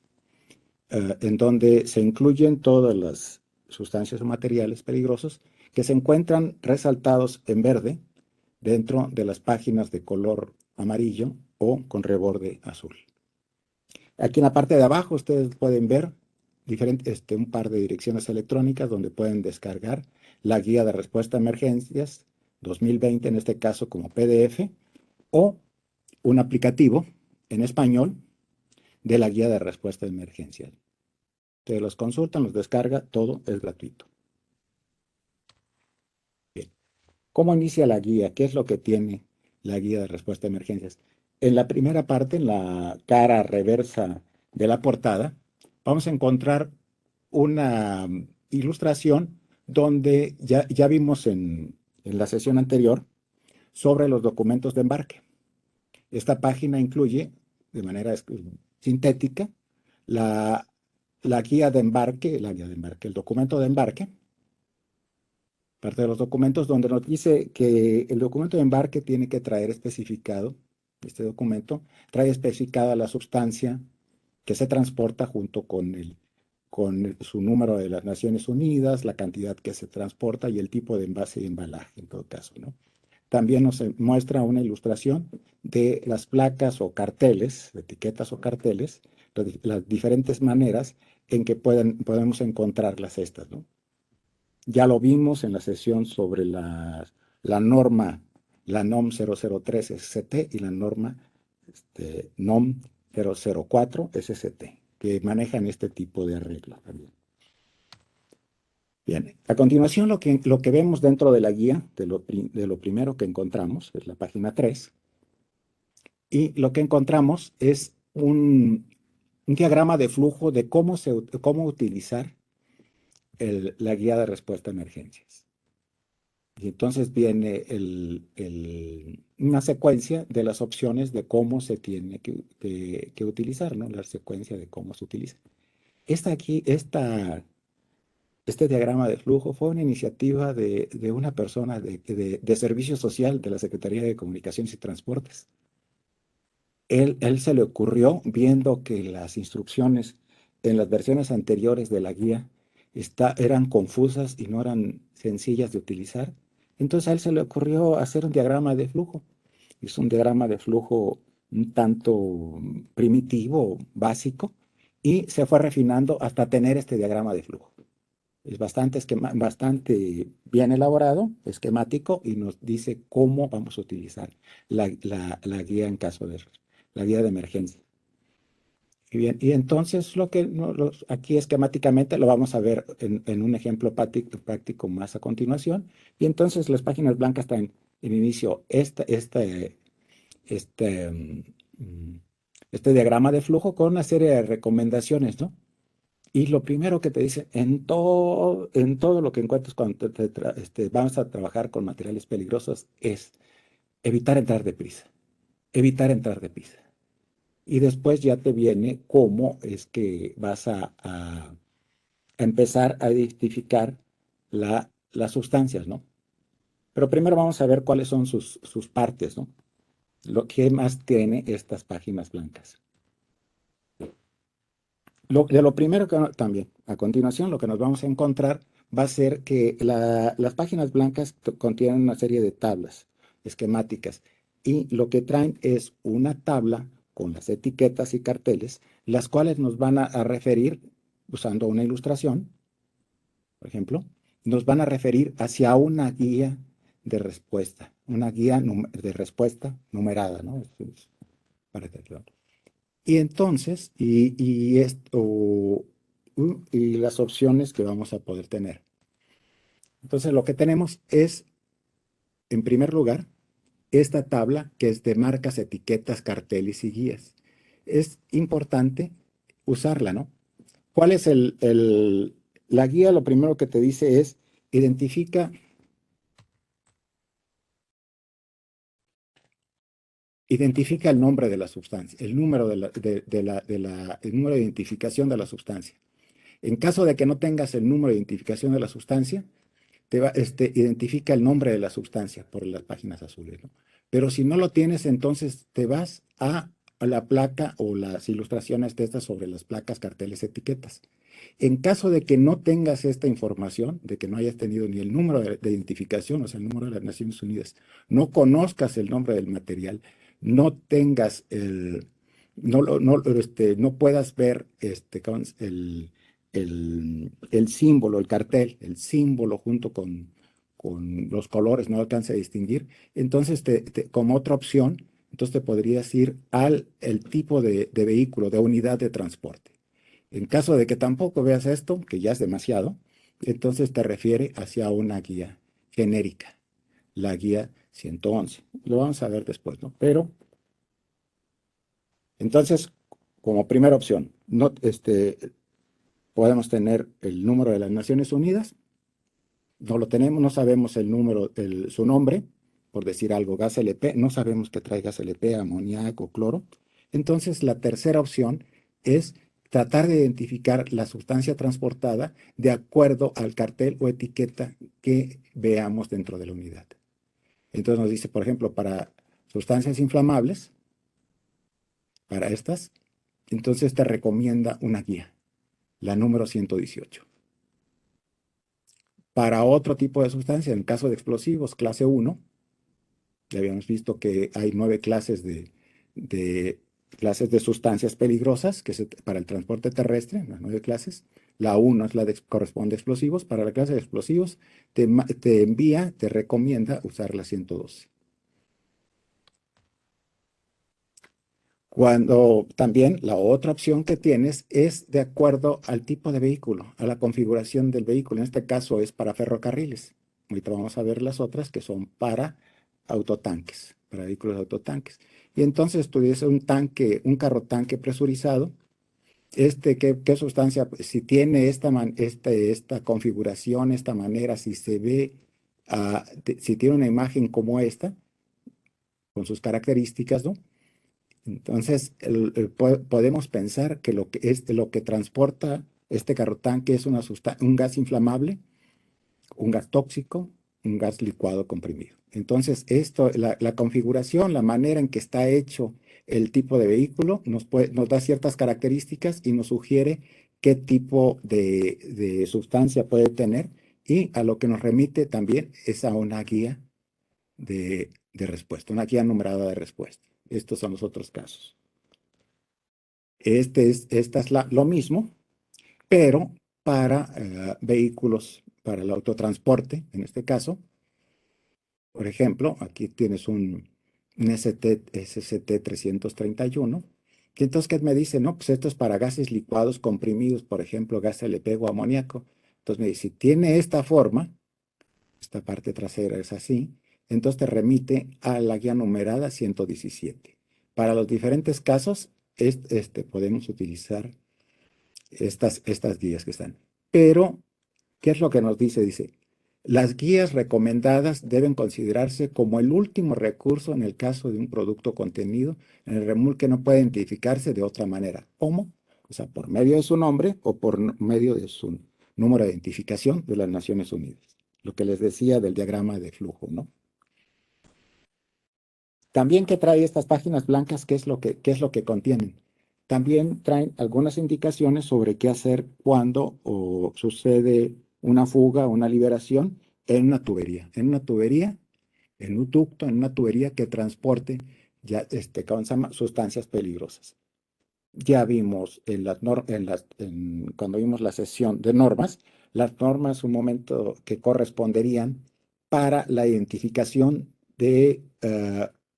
en donde se incluyen todas las sustancias o materiales peligrosos que se encuentran resaltados en verde dentro de las páginas de color amarillo o con reborde azul. Aquí en la parte de abajo ustedes pueden ver un par de direcciones electrónicas donde pueden descargar la guía de respuesta a emergencias 2020, en este caso como PDF, o un aplicativo en español de la guía de respuesta a emergencias. Ustedes los consultan, los descargan, todo es gratuito. Bien. ¿Cómo inicia la guía? ¿Qué es lo que tiene la guía de respuesta a emergencias? En la primera parte, en la cara reversa de la portada, vamos a encontrar una ilustración donde ya vimos en la sesión anterior sobre los documentos de embarque. Esta página incluye, de manera sintética, la guía de embarque, el documento de embarque, parte de los documentos donde nos dice que el documento de embarque tiene que traer especificado, este documento trae especificada la sustancia que se transporta junto con su número de las Naciones Unidas, la cantidad que se transporta y el tipo de envase y embalaje, en todo caso, ¿no? También nos muestra una ilustración de las placas o carteles, etiquetas o carteles, las diferentes maneras en que podemos encontrarlas estas, ¿no? Ya lo vimos en la sesión sobre la norma, la NOM 003 SCT y la norma NOM 004 SCT, que manejan este tipo de arreglo también. Bien, a continuación lo que vemos dentro de la guía, de lo primero que encontramos, es la página 3, y lo que encontramos es un diagrama de flujo de cómo utilizar la guía de respuesta a emergencias. Y entonces viene una secuencia de las opciones de cómo se tiene que utilizar, ¿no? La secuencia de cómo se utiliza. Este diagrama de flujo fue una iniciativa de una persona de servicio social de la Secretaría de Comunicaciones y Transportes. Él se le ocurrió viendo que las instrucciones en las versiones anteriores de la guía eran confusas y no eran sencillas de utilizar. Entonces a él se le ocurrió hacer un diagrama de flujo. Es un diagrama de flujo un tanto primitivo, básico, y se fue refinando hasta tener este diagrama de flujo. Es bastante bien elaborado, esquemático, y nos dice cómo vamos a utilizar la guía en caso de la guía de emergencia. Y bien, y entonces aquí esquemáticamente lo vamos a ver en un ejemplo práctico más a continuación. Y entonces las páginas blancas traen en inicio este, este diagrama de flujo con una serie de recomendaciones, ¿no? Y lo primero que te dice, en todo lo que encuentres cuando vamos a trabajar con materiales peligrosos, es evitar entrar deprisa, evitar entrar deprisa. Y después ya te viene cómo es que vas a empezar a identificar las sustancias, ¿no? Pero primero vamos a ver cuáles son sus partes, ¿no? Lo que más tiene estas páginas blancas. Lo primero que también, a continuación, lo que nos vamos a encontrar va a ser que las páginas blancas contienen una serie de tablas esquemáticas y lo que traen es una tabla con las etiquetas y carteles, las cuales nos van a referir, usando una ilustración, por ejemplo, nos van a referir hacia una guía de respuesta, una guía de respuesta numerada, ¿no? Para que y entonces, y las opciones que vamos a poder tener. Entonces, lo que tenemos es, en primer lugar, esta tabla que es de marcas, etiquetas, carteles y guías. Es importante usarla, ¿no? ¿Cuál es la guía? Lo primero que te dice es, identifica el nombre de la sustancia, el número el número de identificación de la sustancia. En caso de que no tengas el número de identificación de la sustancia, identifica el nombre de la sustancia por las páginas azules, ¿no? Pero si no lo tienes, entonces te vas a la placa o las ilustraciones de estas sobre las placas, carteles, etiquetas. En caso de que no tengas esta información, de que no hayas tenido ni el número de identificación, o sea, el número de las Naciones Unidas, no conozcas el nombre del material, no tengas no puedas ver el símbolo, el cartel, el símbolo junto con los colores, no alcanza a distinguir, entonces como otra opción, entonces te podrías ir el tipo de vehículo, de unidad de transporte. En caso de que tampoco veas esto, que ya es demasiado, entonces te refiere hacia una guía genérica, la guía 111. Lo vamos a ver después, ¿no? Pero, entonces, como primera opción, no, podemos tener el número de las Naciones Unidas, no lo tenemos, no sabemos el número, su nombre, por decir algo, gas LP, no sabemos que trae gas LP, amoníaco, cloro. Entonces, la tercera opción es tratar de identificar la sustancia transportada de acuerdo al cartel o etiqueta que veamos dentro de la unidad. Entonces nos dice, por ejemplo, para sustancias inflamables, para estas, entonces te recomienda una guía, la número 118. Para otro tipo de sustancia, en caso de explosivos, clase 1, ya habíamos visto que hay 9 clases de clases de sustancias peligrosas para el transporte terrestre, las 9 clases. La uno es la de corresponde a explosivos. Para la clase de explosivos te recomienda usar la 112. Cuando también la otra opción que tienes es de acuerdo al tipo de vehículo, a la configuración del vehículo. En este caso es para ferrocarriles. Ahorita vamos a ver las otras que son para autotanques, para vehículos de autotanques. Y entonces tú dices un tanque, un carro tanque presurizado. ¿Qué sustancia? Pues, si tiene esta configuración, esta manera, si se ve, si tiene una imagen como esta, con sus características, ¿no? Entonces, podemos pensar que lo que transporta este carrotanque es un gas inflamable, un gas tóxico, un gas licuado comprimido. Entonces, la configuración, la manera en que está hecho el tipo de vehículo, nos da ciertas características y nos sugiere qué tipo de sustancia puede tener, y a lo que nos remite también es a una guía de respuesta, una guía numerada de respuesta. Estos son los otros casos. Esta es lo mismo, pero para vehículos, para el autotransporte, en este caso. Por ejemplo, aquí tienes un SCT 331. Y entonces, ¿qué me dice? No, pues esto es para gases licuados comprimidos, por ejemplo, gas LP o amoníaco. Entonces me dice, si tiene esta forma, esta parte trasera es así, entonces te remite a la guía numerada 117. Para los diferentes casos, podemos utilizar estas guías que están. Pero, ¿qué es lo que nos dice? Dice, las guías recomendadas deben considerarse como el último recurso en el caso de un producto contenido en el remolque que no puede identificarse de otra manera. ¿Cómo? O sea, por medio de su nombre o por medio de su número de identificación de las Naciones Unidas. Lo que les decía del diagrama de flujo, ¿no? También que trae estas páginas blancas, qué es lo que contienen. También traen algunas indicaciones sobre qué hacer cuando sucede una fuga o una liberación en una tubería. En un ducto, en una tubería que transporte ¿cómo se llama? Sustancias peligrosas. Ya vimos cuando vimos la sesión de normas, las normas un momento que corresponderían para la identificación de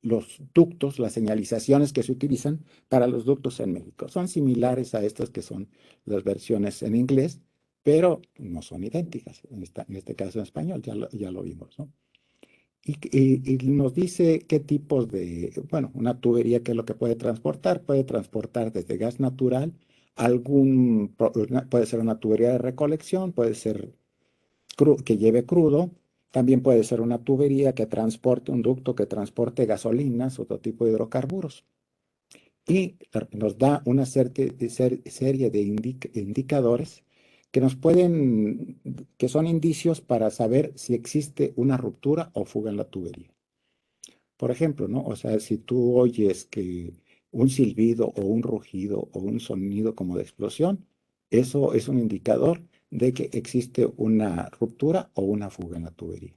los ductos, las señalizaciones que se utilizan para los ductos en México. Son similares a estas que son las versiones en inglés, pero no son idénticas, en este caso en español, ya lo vimos, ¿no? Y nos dice qué tipos bueno, una tubería, qué es lo que puede transportar. Puede transportar desde gas natural, puede ser una tubería de recolección, puede ser que lleve crudo, también puede ser una tubería que transporte, un ducto que transporte gasolinas, otro tipo de hidrocarburos. Y nos da una serie de indicadores que son indicios para saber si existe una ruptura o fuga en la tubería. Por ejemplo, ¿no? O sea, si tú oyes que un silbido o un rugido o un sonido como de explosión, eso es un indicador de que existe una ruptura o una fuga en la tubería.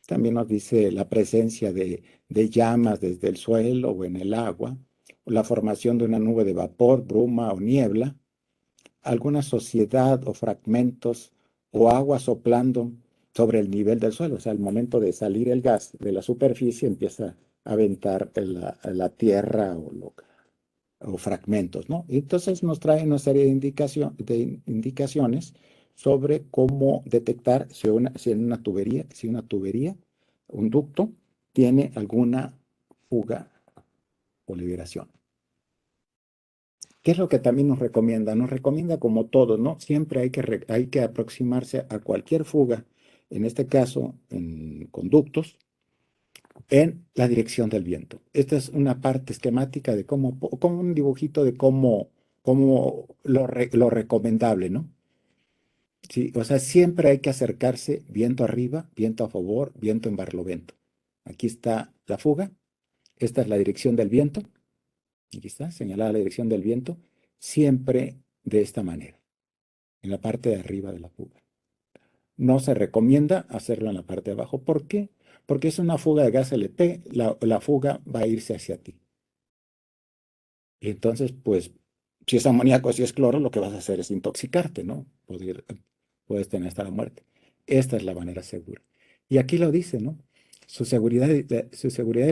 También nos dice la presencia de llamas desde el suelo o en el agua, o la formación de una nube de vapor, bruma o niebla, alguna sociedad o fragmentos o agua soplando sobre el nivel del suelo. O sea, al momento de salir el gas de la superficie empieza a aventar la tierra o fragmentos, ¿no? Y entonces nos trae una serie de indicaciones sobre cómo detectar si una tubería, un ducto, tiene alguna fuga o liberación. ¿Qué es lo que también nos recomienda? Nos recomienda como todo, ¿no? Siempre hay que aproximarse a cualquier fuga, en este caso en conductos, en la dirección del viento. Esta es una parte esquemática de como un dibujito de cómo lo recomendable, ¿no? Sí, o sea, siempre hay que acercarse viento arriba, viento a favor, viento en barlovento. Aquí está la fuga, esta es la dirección del viento, aquí está señalada la dirección del viento, siempre de esta manera, en la parte de arriba de la fuga. No se recomienda hacerlo en la parte de abajo. ¿Por qué? Porque es una fuga de gas LP, la fuga va a irse hacia ti. Y entonces, pues, si es amoníaco, si es cloro, lo que vas a hacer es intoxicarte, ¿no? Puedes tener hasta la muerte. Esta es la manera segura. Y aquí lo dice, ¿no? Su seguridad y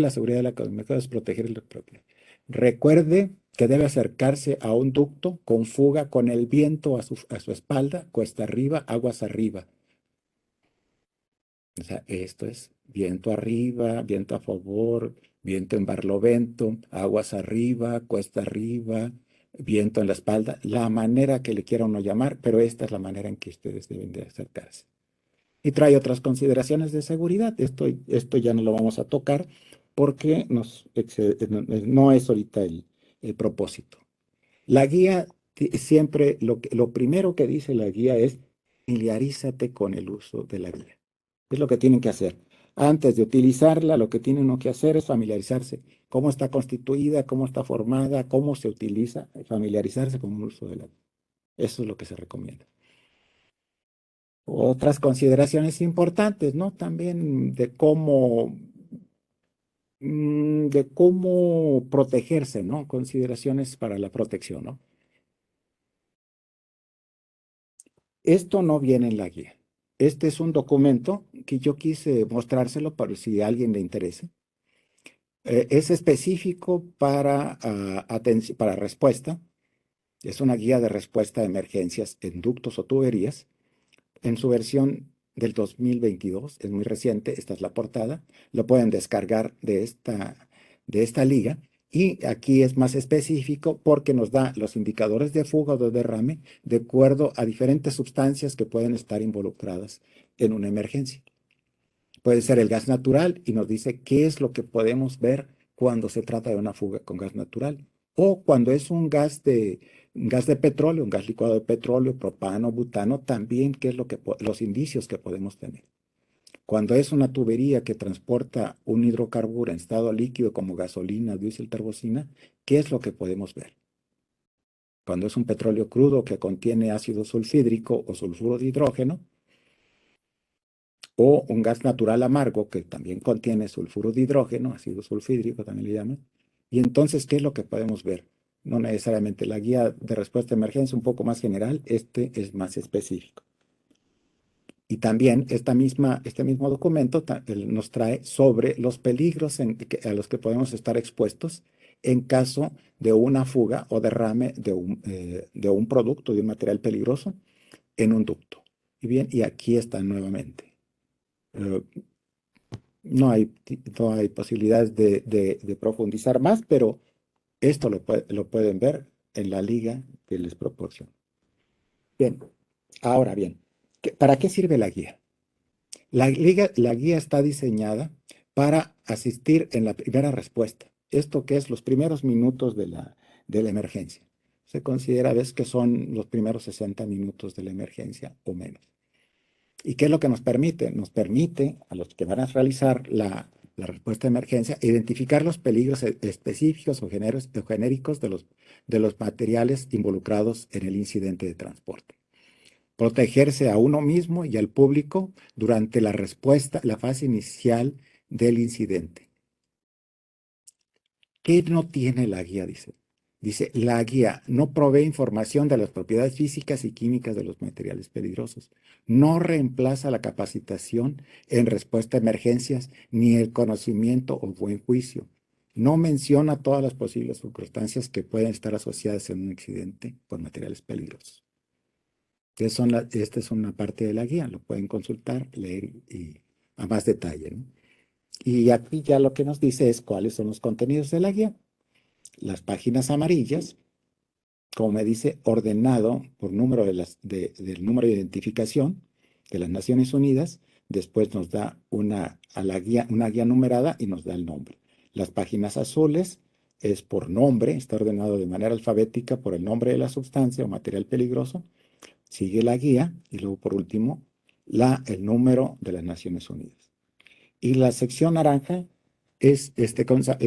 la seguridad de la comunicación es proteger el propio. Recuerde que debe acercarse a un ducto con fuga con el viento a su espalda, cuesta arriba, aguas arriba. O sea, esto es viento arriba, viento a favor, viento en barlovento, aguas arriba, cuesta arriba, viento en la espalda, la manera que le quiera uno llamar, pero esta es la manera en que ustedes deben de acercarse. Y trae otras consideraciones de seguridad. Esto ya no lo vamos a tocar porque no es ahorita el propósito. La guía, siempre lo primero que dice la guía es familiarízate con el uso de la guía. Es lo que tienen que hacer. Antes de utilizarla, lo que tienen uno que hacer es familiarizarse. Cómo está constituida, cómo está formada, cómo se utiliza, familiarizarse con el uso de la guía. Eso es lo que se recomienda. Otras consideraciones importantes, ¿no? También de cómo protegerse, ¿no? Consideraciones para la protección, ¿no? Esto no viene en la guía. Este es un documento que yo quise mostrárselo para si a alguien le interesa. Es específico para respuesta. Es una guía de respuesta a emergencias en ductos o tuberías. En su versión del 2022, es muy reciente, esta es la portada. Lo pueden descargar de esta liga. Y aquí es más específico porque nos da los indicadores de fuga o de derrame de acuerdo a diferentes sustancias que pueden estar involucradas en una emergencia. Puede ser el gas natural y nos dice qué es lo que podemos ver cuando se trata de una fuga con gas natural. O cuando es un gas de petróleo, un gas licuado de petróleo, propano, butano, también qué es los indicios que podemos tener. Cuando es una tubería que transporta un hidrocarburo en estado líquido como gasolina, diésel, turbocina, ¿qué es lo que podemos ver? Cuando es un petróleo crudo que contiene ácido sulfídrico o sulfuro de hidrógeno, o un gas natural amargo que también contiene sulfuro de hidrógeno, ácido sulfídrico también le llaman. Y entonces, ¿qué es lo que podemos ver? No necesariamente la guía de respuesta a emergencia, un poco más general, este es más específico. Y también este mismo documento nos trae sobre los peligros a los que podemos estar expuestos en caso de una fuga o derrame de un producto, de un material peligroso en un ducto. Y bien, y aquí está nuevamente. Eh, no hay posibilidades de profundizar más, pero esto lo pueden ver en la liga que les proporciono. Bien, ahora bien, ¿para qué sirve la guía? La guía está diseñada para asistir en la primera respuesta. Esto que es los primeros minutos de la emergencia. Se considera, ves, que son los primeros 60 minutos de la emergencia o menos. ¿Y qué es lo que nos permite? Nos permite a los que van a realizar la respuesta de emergencia identificar los peligros específicos o genéricos de los materiales involucrados en el incidente de transporte. Protegerse a uno mismo y al público durante la respuesta, la fase inicial del incidente. ¿Qué no tiene la guía? Dice, la guía no provee información de las propiedades físicas y químicas de los materiales peligrosos. No reemplaza la capacitación en respuesta a emergencias ni el conocimiento o buen juicio. No menciona todas las posibles circunstancias que pueden estar asociadas en un accidente con materiales peligrosos. Esta es una parte de la guía, lo pueden consultar, leer y a más detalle, ¿no? Y aquí ya lo que nos dice es cuáles son los contenidos de la guía. Las páginas amarillas, como me dice, ordenado por número del número de identificación de las Naciones Unidas. Después nos da una guía numerada y nos da el nombre. Las páginas azules es por nombre, está ordenado de manera alfabética por el nombre de la sustancia o material peligroso. Sigue la guía y luego por último el número de las Naciones Unidas. Y la sección naranja es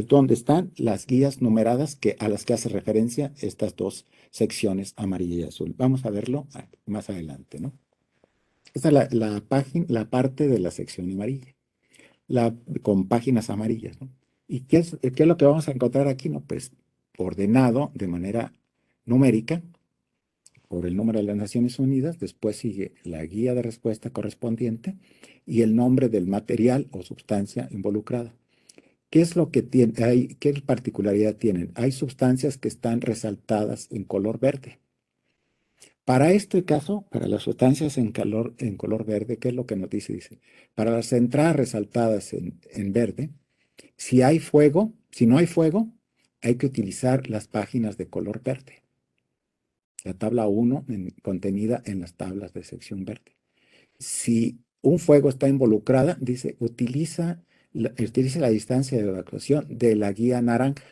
donde están las guías numeradas a las que hace referencia estas dos secciones, amarilla y azul. Vamos a verlo más adelante, ¿no? Esta es la parte de la sección amarilla, con páginas amarillas, ¿no? ¿Y qué es lo que vamos a encontrar aquí? No, pues ordenado de manera numérica por el número de las Naciones Unidas, después sigue la guía de respuesta correspondiente y el nombre del material o sustancia involucrada. ¿Qué es lo que tiene? ¿Qué particularidad tienen? Hay sustancias que están resaltadas en color verde. Para este caso, para las sustancias en color verde, ¿qué es lo que nos dice? Dice, para las entradas resaltadas en verde, si hay fuego, si no hay fuego, hay que utilizar las páginas de color verde. La tabla 1 contenida en las tablas de sección verde. Si un fuego está involucrada, dice, utiliza la distancia de evacuación de la guía naranja,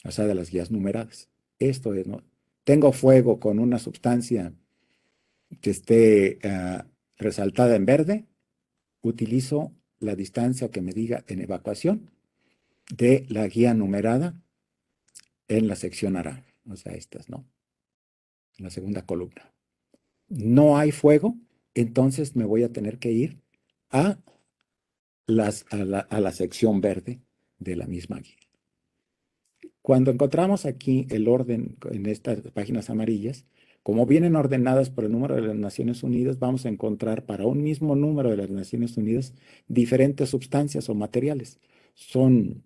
o sea, de las guías numeradas. Esto es, ¿no? Tengo fuego con una sustancia que esté resaltada en verde, utilizo la distancia que me diga en evacuación de la guía numerada en la sección naranja, o sea, estas, ¿no? En la segunda columna. No hay fuego, entonces me voy a tener que ir a la sección verde de la misma guía. Cuando encontramos aquí el orden en estas páginas amarillas, como vienen ordenadas por el número de las Naciones Unidas, vamos a encontrar para un mismo número de las Naciones Unidas diferentes sustancias o materiales. Son,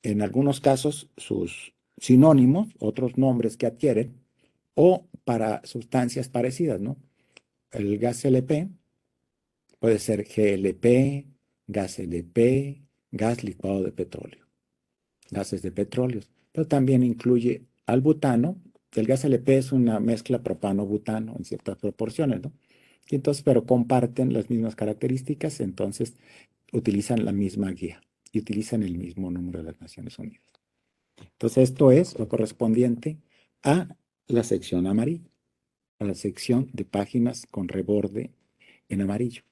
en algunos casos, sus sinónimos, otros nombres que adquieren, o para sustancias parecidas, ¿no? El gas LP puede ser GLP, gas LP, gas licuado de petróleo, gases de petróleo, pero también incluye al butano. El gas LP es una mezcla propano-butano en ciertas proporciones, ¿no? Y entonces, pero comparten las mismas características, entonces utilizan la misma guía y utilizan el mismo número de las Naciones Unidas. Entonces, esto es lo correspondiente a la sección amarilla, a la sección de páginas con reborde en amarillo.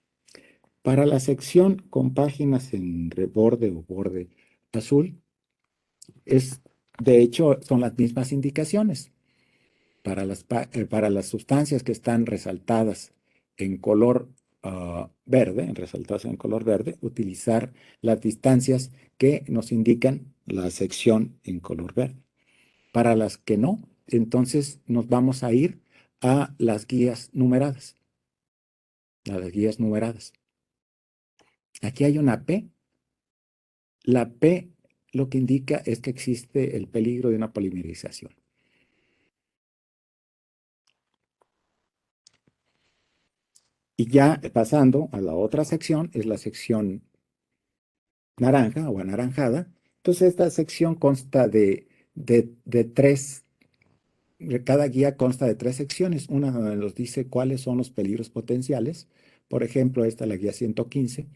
Para la sección con páginas en reborde o borde azul, de hecho, son las mismas indicaciones. Para las sustancias que están resaltadas en color verde, utilizar las distancias que nos indican la sección en color verde. Para las que no, entonces nos vamos a ir a las guías numeradas. A las guías numeradas. Aquí hay una P. La P lo que indica es que existe el peligro de una polimerización. Y ya pasando a la otra sección, es la sección naranja o anaranjada. Entonces, esta sección consta de tres, cada guía consta de tres secciones. Una donde nos dice cuáles son los peligros potenciales. Por ejemplo, esta es la guía 115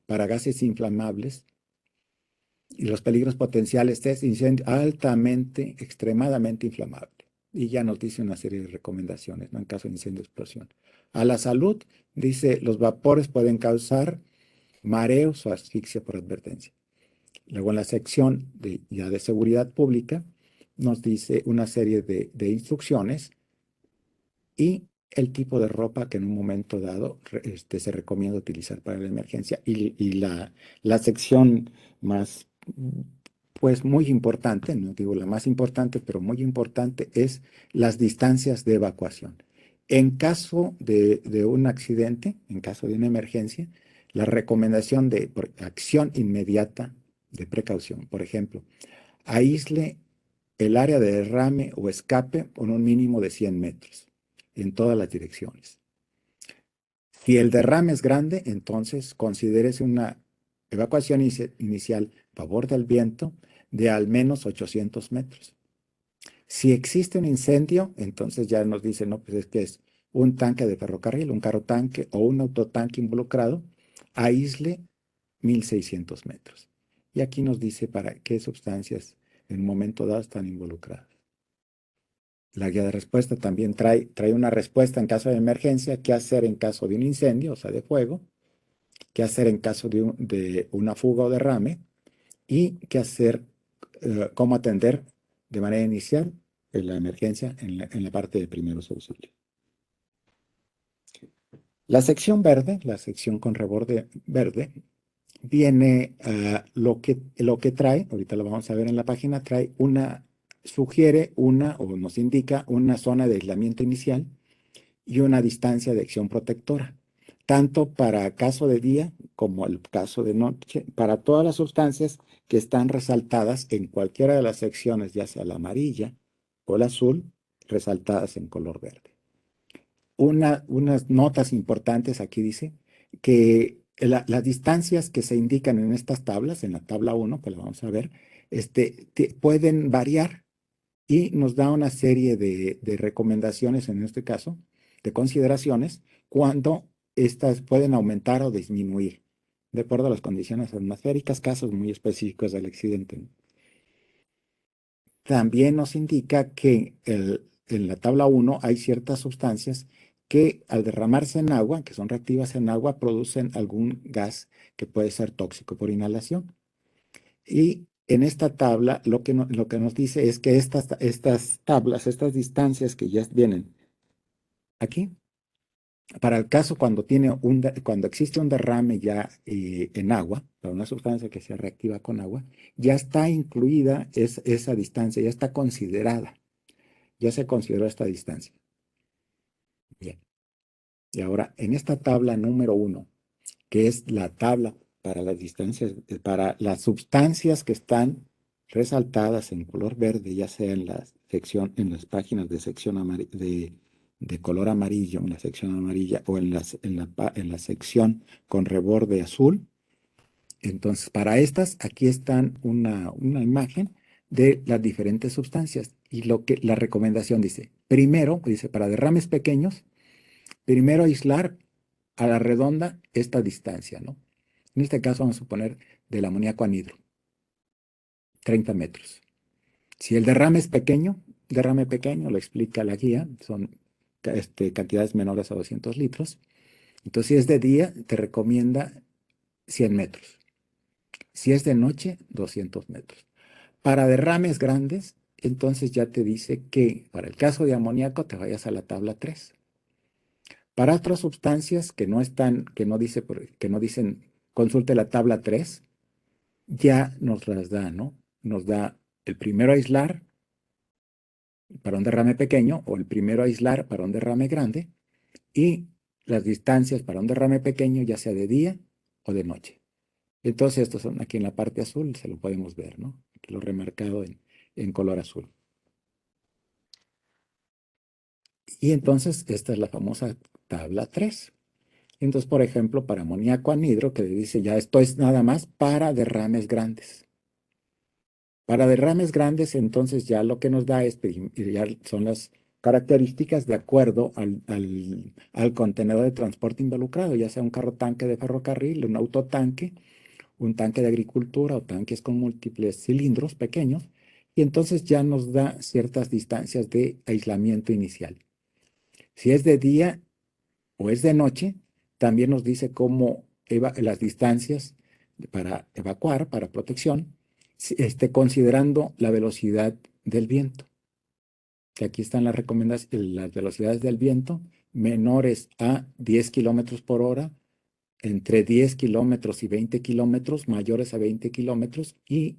para gases inflamables. Y los peligros potenciales es incendio altamente, extremadamente inflamable. Y ya nos dice una serie de recomendaciones, ¿no? En caso de incendio o explosión. A la salud, dice, los vapores pueden causar mareos o asfixia por advertencia. Luego en la sección ya de seguridad pública nos dice una serie de instrucciones y el tipo de ropa que en un momento dado se recomienda utilizar para la emergencia. Y la sección más, pues muy importante, no digo la más importante, pero muy importante, es las distancias de evacuación. En caso de un accidente, en caso de una emergencia, la recomendación de acción inmediata de precaución, por ejemplo, aísle el área de derrame o escape con un mínimo de 100 metros en todas las direcciones. Si el derrame es grande, entonces considérese una evacuación inicial a favor del viento de al menos 800 metros. Si existe un incendio, entonces ya nos dice, no, pues es que es un tanque de ferrocarril, un carro tanque o un autotanque involucrado, aísle 1600 metros. Y aquí nos dice para qué sustancias en un momento dado están involucradas. La guía de respuesta también trae una respuesta en caso de emergencia, qué hacer en caso de un incendio, o sea, de fuego, qué hacer en caso de una fuga o derrame, y qué hacer, cómo atender de manera inicial en la emergencia en la parte de primeros auxilios. La sección verde, la sección con reborde verde, viene lo que trae, ahorita lo vamos a ver en la página, sugiere o nos indica una zona de aislamiento inicial y una distancia de acción protectora, tanto para caso de día como el caso de noche, para todas las sustancias que están resaltadas en cualquiera de las secciones, ya sea la amarilla o el azul, resaltadas en color verde. Unas notas importantes aquí dice que las distancias que se indican en estas tablas, en la tabla 1, que la vamos a ver, pueden variar y nos da una serie de recomendaciones, en este caso, de consideraciones, cuando estas pueden aumentar o disminuir, de acuerdo a las condiciones atmosféricas, casos muy específicos del accidente. También nos indica que en la tabla 1 hay ciertas sustancias que al derramarse en agua, que son reactivas en agua, producen algún gas que puede ser tóxico por inhalación. Y en esta tabla lo que nos dice es que estas tablas, estas distancias que ya vienen aquí, para el caso cuando existe un derrame ya en agua, para una sustancia que se reactiva con agua, ya está incluida esa distancia, ya está considerada, ya se consideró esta distancia. Bien. Y ahora, en esta tabla número 1, que es la tabla para las distancias, para las sustancias que están resaltadas en color verde, ya sea en las páginas de sección de color amarillo, en la sección amarilla o en la sección con reborde azul. Entonces, para estas, aquí están una imagen de las diferentes sustancias. Y la recomendación dice, primero, dice, para derrames pequeños, primero aislar a la redonda esta distancia, ¿no? En este caso vamos a poner del amoníaco anhidro, 30 metros. Si el derrame pequeño, lo explica la guía, son cantidades menores a 200 litros. Entonces, si es de día, te recomienda 100 metros. Si es de noche, 200 metros. Para derrames grandes, entonces ya te dice que para el caso de amoníaco te vayas a la tabla 3. Para otras sustancias que no están, que no dicen consulte la tabla 3, ya nos las da, ¿no? Nos da el primero aislar para un derrame pequeño o el primero aislar para un derrame grande y las distancias para un derrame pequeño, ya sea de día o de noche. Entonces, estos son aquí en la parte azul, se lo podemos ver, ¿no? Aquí lo remarcado en color azul. Y entonces, esta es la famosa tabla 3. Entonces, por ejemplo, para amoníaco anhidro, que dice ya esto es nada más para derrames grandes. Para derrames grandes, entonces ya lo que nos da ya son las características de acuerdo al contenedor de transporte involucrado, ya sea un carro tanque de ferrocarril, un autotanque, un tanque de agricultura o tanques con múltiples cilindros pequeños, y entonces ya nos da ciertas distancias de aislamiento inicial. Si es de día o es de noche, también nos dice cómo las distancias para evacuar, para protección, considerando la velocidad del viento. Que aquí están las recomendaciones, las velocidades del viento menores a 10 kilómetros por hora, entre 10 kilómetros y 20 kilómetros, mayores a 20 kilómetros, y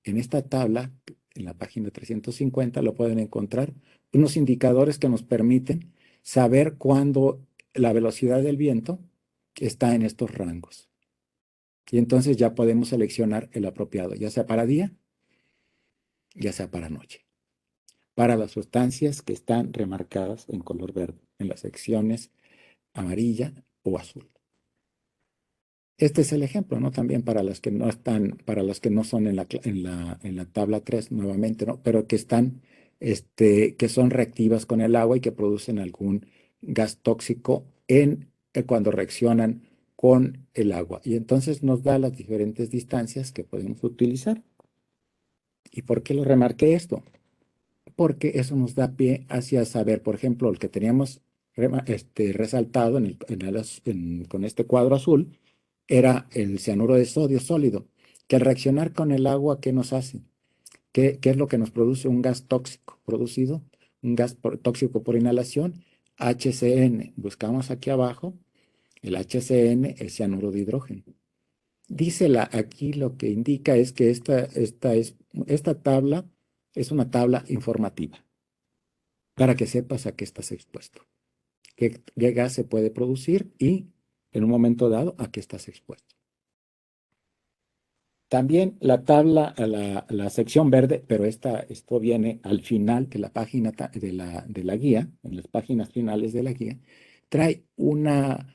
en esta tabla, en la página 350, lo pueden encontrar unos indicadores que nos permiten saber cuándo la velocidad del viento está en estos rangos. Y entonces ya podemos seleccionar el apropiado, ya sea para día, ya sea para noche, para las sustancias que están remarcadas en color verde, en las secciones amarilla o azul. Este es el ejemplo, ¿no? También para las que no están, para las que no son en la tabla 3 nuevamente, ¿no? Pero que están, que son reactivas con el agua y que producen algún gas tóxico cuando reaccionan con el agua. Y entonces nos da las diferentes distancias que podemos utilizar. ¿Y por qué lo remarqué esto? Porque eso nos da pie hacia saber, por ejemplo, el que teníamos resaltado con este cuadro azul, era el cianuro de sodio sólido, que al reaccionar con el agua, ¿qué nos hace? ¿Qué es lo que nos produce un gas tóxico producido? Un gas tóxico por inhalación, HCN. Buscamos aquí abajo, el HCN es cianuro de hidrógeno. Dice aquí lo que indica es que esta tabla es una tabla informativa para que sepas a qué estás expuesto, qué gas se puede producir y en un momento dado a qué estás expuesto. También la tabla, la sección verde, pero esto viene al final de la página de la guía, en las páginas finales de la guía, trae una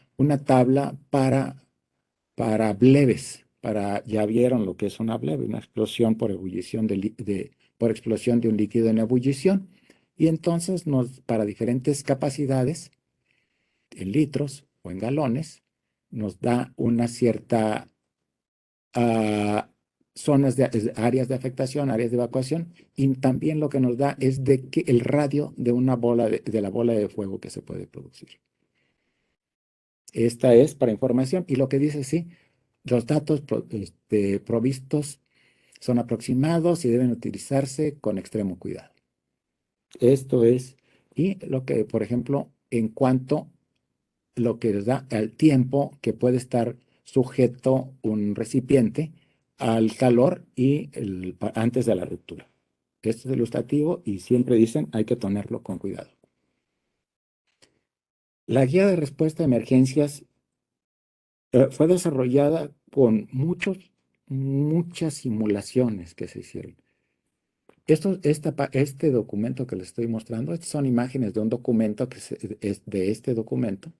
tabla para bleves. Ya vieron lo que es una bleve, una explosión por ebullición por explosión de un líquido en ebullición. Y entonces para diferentes capacidades, en litros o en galones, nos da una cierta a áreas de afectación, áreas de evacuación, y también lo que nos da es el radio de una de la bola de fuego que se puede producir. Esta es para información, y lo que dice, sí, los datos provistos son aproximados y deben utilizarse con extremo cuidado. Esto es, y lo que, por ejemplo, en cuanto lo que les da al tiempo que puede estar sujeto un recipiente al calor antes de la ruptura. Esto es ilustrativo y siempre dicen hay que tenerlo con cuidado. La guía de respuesta a emergencias fue desarrollada con muchas simulaciones que se hicieron. Este documento que les estoy mostrando, estas son imágenes de un documento es de este documento.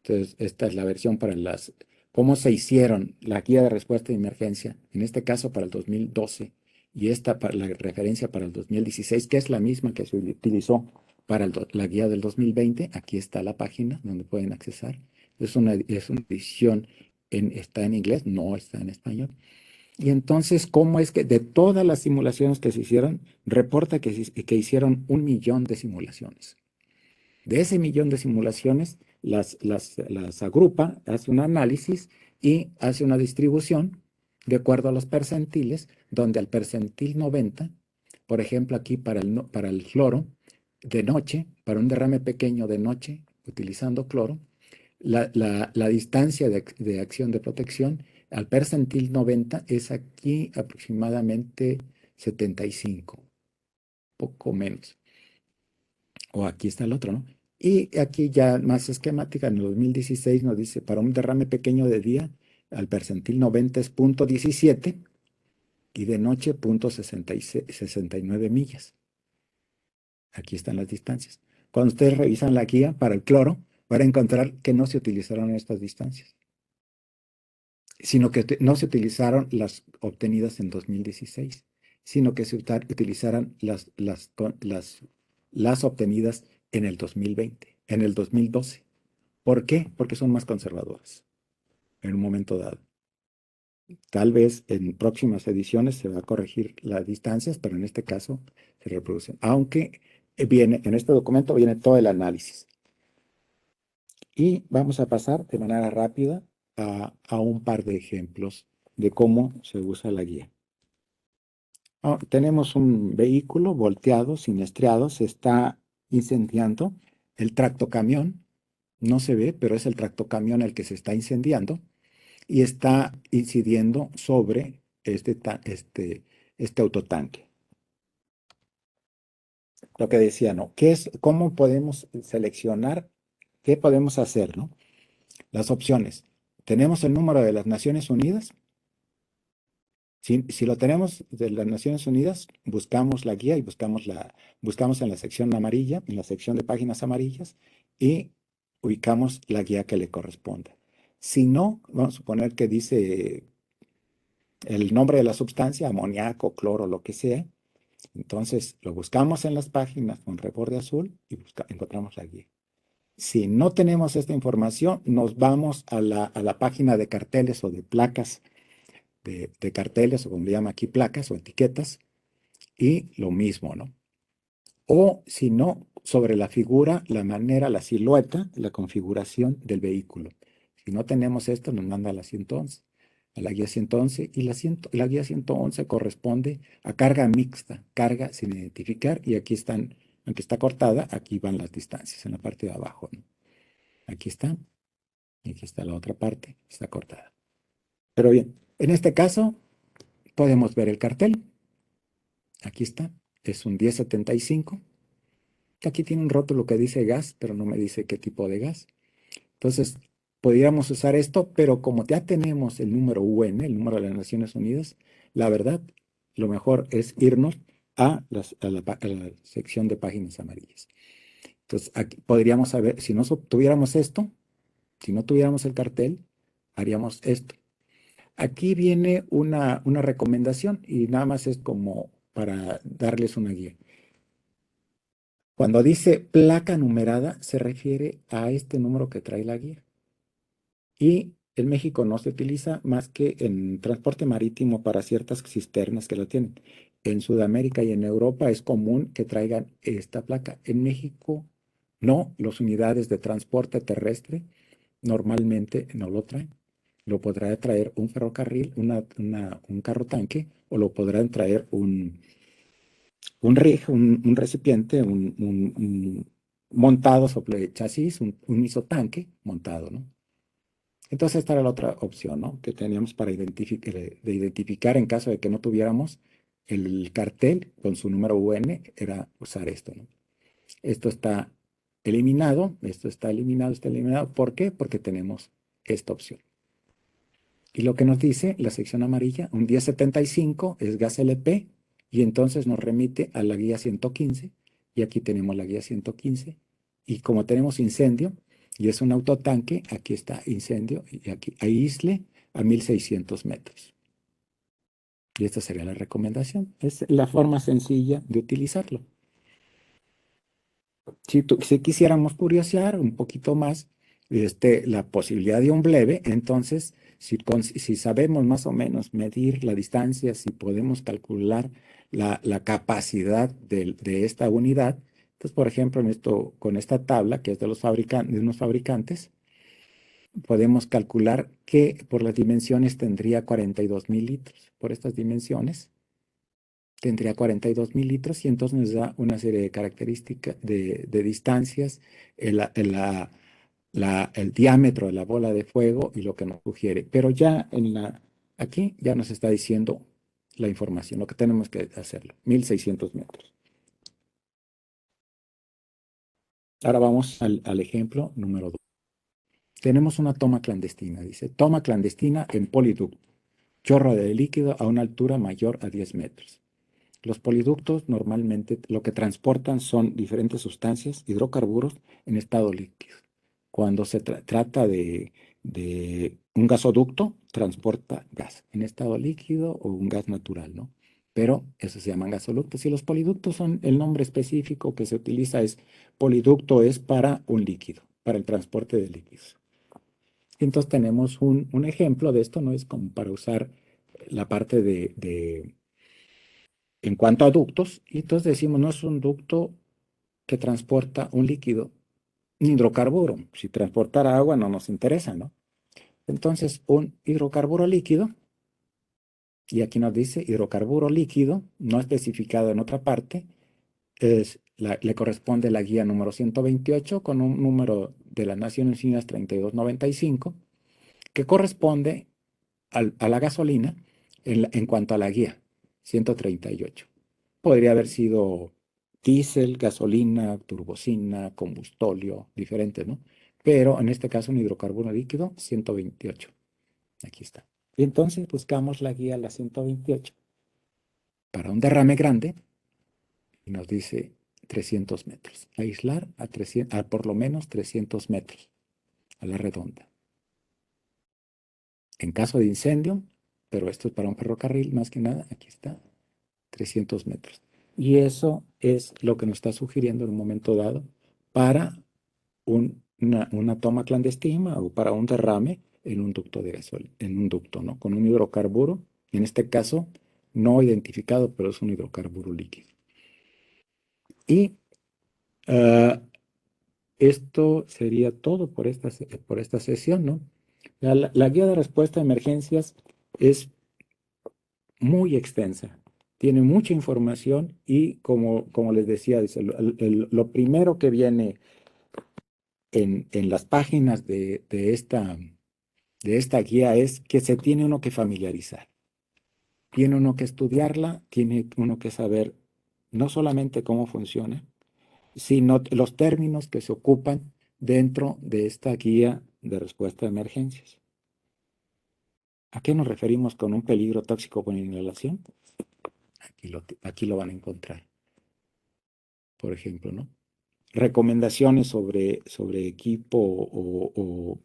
Entonces, esta es la versión para cómo se hicieron la guía de respuesta de emergencia, en este caso para el 2012, y esta para la referencia para el 2016, que es la misma que se utilizó para la guía del 2020. Aquí está la página donde pueden accesar. Es una edición, está en inglés, no está en español. Y entonces, ¿cómo es que de todas las simulaciones que se hicieron, reporta que hicieron 1 millón de simulaciones? De ese millón de simulaciones, las agrupa, hace un análisis y hace una distribución de acuerdo a los percentiles, donde al percentil 90, por ejemplo, aquí para el cloro, de noche, para un derrame pequeño de noche, utilizando cloro, la distancia de acción de protección al percentil 90 es aquí aproximadamente 75, poco menos. O aquí está el otro, ¿no? Y aquí ya más esquemática, en el 2016 nos dice, para un derrame pequeño de día, al percentil 90 es 0.17 y de noche 0.69 millas. Aquí están las distancias. Cuando ustedes revisan la guía para el cloro, van a encontrar que no se utilizaron estas distancias, sino que no se utilizaron las obtenidas en 2016, sino que se utilizaran las obtenidas en el 2020, en el 2012. ¿Por qué? Porque son más conservadoras en un momento dado. Tal vez en próximas ediciones se va a corregir las distancias, pero en este caso se reproducen. Aunque en este documento viene todo el análisis. Y vamos a pasar de manera rápida a un par de ejemplos de cómo se usa la guía. Tenemos un vehículo volteado, siniestrado, se está incendiando. El tractocamión no se ve, pero es el tractocamión el que se está incendiando y está incidiendo sobre este autotanque. Lo que decía, ¿no? ¿Cómo podemos seleccionar? ¿Qué podemos hacer, no? Las opciones. Tenemos el número de las Naciones Unidas. Si lo tenemos de las Naciones Unidas, buscamos la guía y buscamos en la sección amarilla, en la sección de páginas amarillas, y ubicamos la guía que le corresponda. Si no, vamos a suponer que dice el nombre de la sustancia, amoníaco, cloro, lo que sea. Entonces lo buscamos en las páginas con reborde azul y encontramos la guía. Si no tenemos esta información, nos vamos a la página de carteles o de placas, de carteles, o como le llama aquí, placas o etiquetas, y lo mismo, ¿no? O si no, sobre la figura, la manera, la silueta, la configuración del vehículo. Si no tenemos esto, nos manda a la 111, a la guía 111, y la guía 111 corresponde a carga mixta, carga sin identificar, y aquí están, aunque está cortada, aquí van las distancias en la parte de abajo, ¿no? Aquí está, y aquí está la otra parte, está cortada. Pero bien, en este caso podemos ver el cartel. Aquí está, es un 1075. Aquí tiene un rótulo que dice gas, pero no me dice qué tipo de gas. Entonces, podríamos usar esto, pero como ya tenemos el número UN, el número de las Naciones Unidas, la verdad, lo mejor es irnos a la sección de páginas amarillas. Entonces, aquí podríamos saber, si no tuviéramos esto, si no tuviéramos el cartel, haríamos esto. Aquí viene una recomendación y nada más es como para darles una guía. Cuando dice placa numerada, se refiere a este número que trae la guía. Y en México no se utiliza más que en transporte marítimo para ciertas cisternas que lo tienen. En Sudamérica y en Europa es común que traigan esta placa. En México no, las unidades de transporte terrestre normalmente no lo traen. Lo podrá traer un ferrocarril, un carro tanque, o lo podrán traer un rig, un recipiente, montado sobre el chasis, un isotanque montado, ¿no? Entonces esta era la otra opción, ¿no? Que teníamos para identificar en caso de que no tuviéramos el cartel con su número UN, era usar esto, ¿no? Esto está eliminado, esto está eliminado, está eliminado. ¿Por qué? Porque tenemos esta opción. Y lo que nos dice la sección amarilla, un 1075 es gas LP y entonces nos remite a la guía 115 y aquí tenemos la guía 115 y como tenemos incendio y es un autotanque, aquí está incendio y aquí aísle a 1600 metros. Y esta sería la recomendación. Es la forma sencilla de utilizarlo. Si quisiéramos curiosear un poquito más la posibilidad de un bleve, entonces si sabemos más o menos medir la distancia, si podemos calcular la capacidad de esta unidad, entonces por ejemplo con esta tabla que es de unos fabricantes, podemos calcular que por las dimensiones tendría 42,000 litros. Por estas dimensiones tendría 42,000 litros y entonces nos da una serie de características de distancias, el diámetro de la bola de fuego y lo que nos sugiere. Pero ya aquí ya nos está diciendo la información, lo que tenemos que hacerlo, 1600 metros. Ahora vamos al ejemplo número 2. Tenemos una toma clandestina, dice, toma clandestina en poliducto, chorro de líquido a una altura mayor a 10 metros. Los poliductos normalmente lo que transportan son diferentes sustancias, hidrocarburos en estado líquido. Cuando se trata de un gasoducto, transporta gas en estado líquido o un gas natural, ¿no? Pero eso se llaman gasoductos. Y los poliductos son el nombre específico que se utiliza es poliducto es para un líquido, para el transporte de líquidos. Y entonces tenemos un ejemplo de esto, ¿no? Es como para usar la parte en cuanto a ductos, y entonces decimos, no es un ducto que transporta un líquido, un hidrocarburo. Si transportara agua no nos interesa, ¿no? Entonces, un hidrocarburo líquido, y aquí nos dice hidrocarburo líquido, no especificado en otra parte, le corresponde la guía número 128 con un número de las Naciones Unidas 3295, que corresponde a la gasolina en cuanto a la guía 138. Podría haber sido diésel, gasolina, turbocina, combustóleo, diferentes, ¿no? Pero en este caso un hidrocarburo líquido, 128. Aquí está. Y entonces buscamos la guía, la 128, para un derrame grande y nos dice 300 metros. Aislar a por lo menos 300 metros a la redonda. En caso de incendio, pero esto es para un ferrocarril más que nada, aquí está, 300 metros. Y eso es lo que nos está sugiriendo en un momento dado para una toma clandestina o para un derrame en un ducto de gasolina, en un ducto, ¿no? Con un hidrocarburo, en este caso no identificado, pero es un hidrocarburo líquido. Y esto sería todo por esta sesión, ¿no? La guía de respuesta a emergencias es muy extensa, tiene mucha información y como les decía, dice, lo primero que viene en las páginas de esta de esta guía es que se tiene uno que familiarizar, tiene uno que estudiarla, tiene uno que saber no solamente cómo funciona, sino los términos que se ocupan dentro de esta guía de respuesta a emergencias. ¿A qué nos referimos con un peligro tóxico con inhalación? Aquí lo van a encontrar, por ejemplo, ¿no? Recomendaciones sobre equipo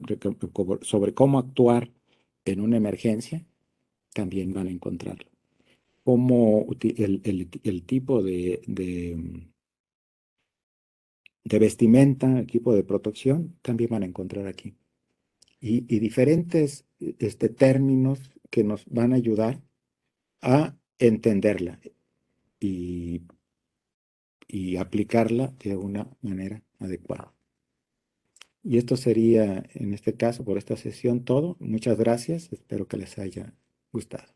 sobre cómo actuar en una emergencia, también van a encontrarlo. Cómo el tipo de vestimenta, equipo de protección, también van a encontrar aquí. Y diferentes términos que nos van a ayudar a entenderla y, y aplicarla de una manera adecuada. Y esto sería, en este caso, por esta sesión, todo. Muchas gracias. Espero que les haya gustado.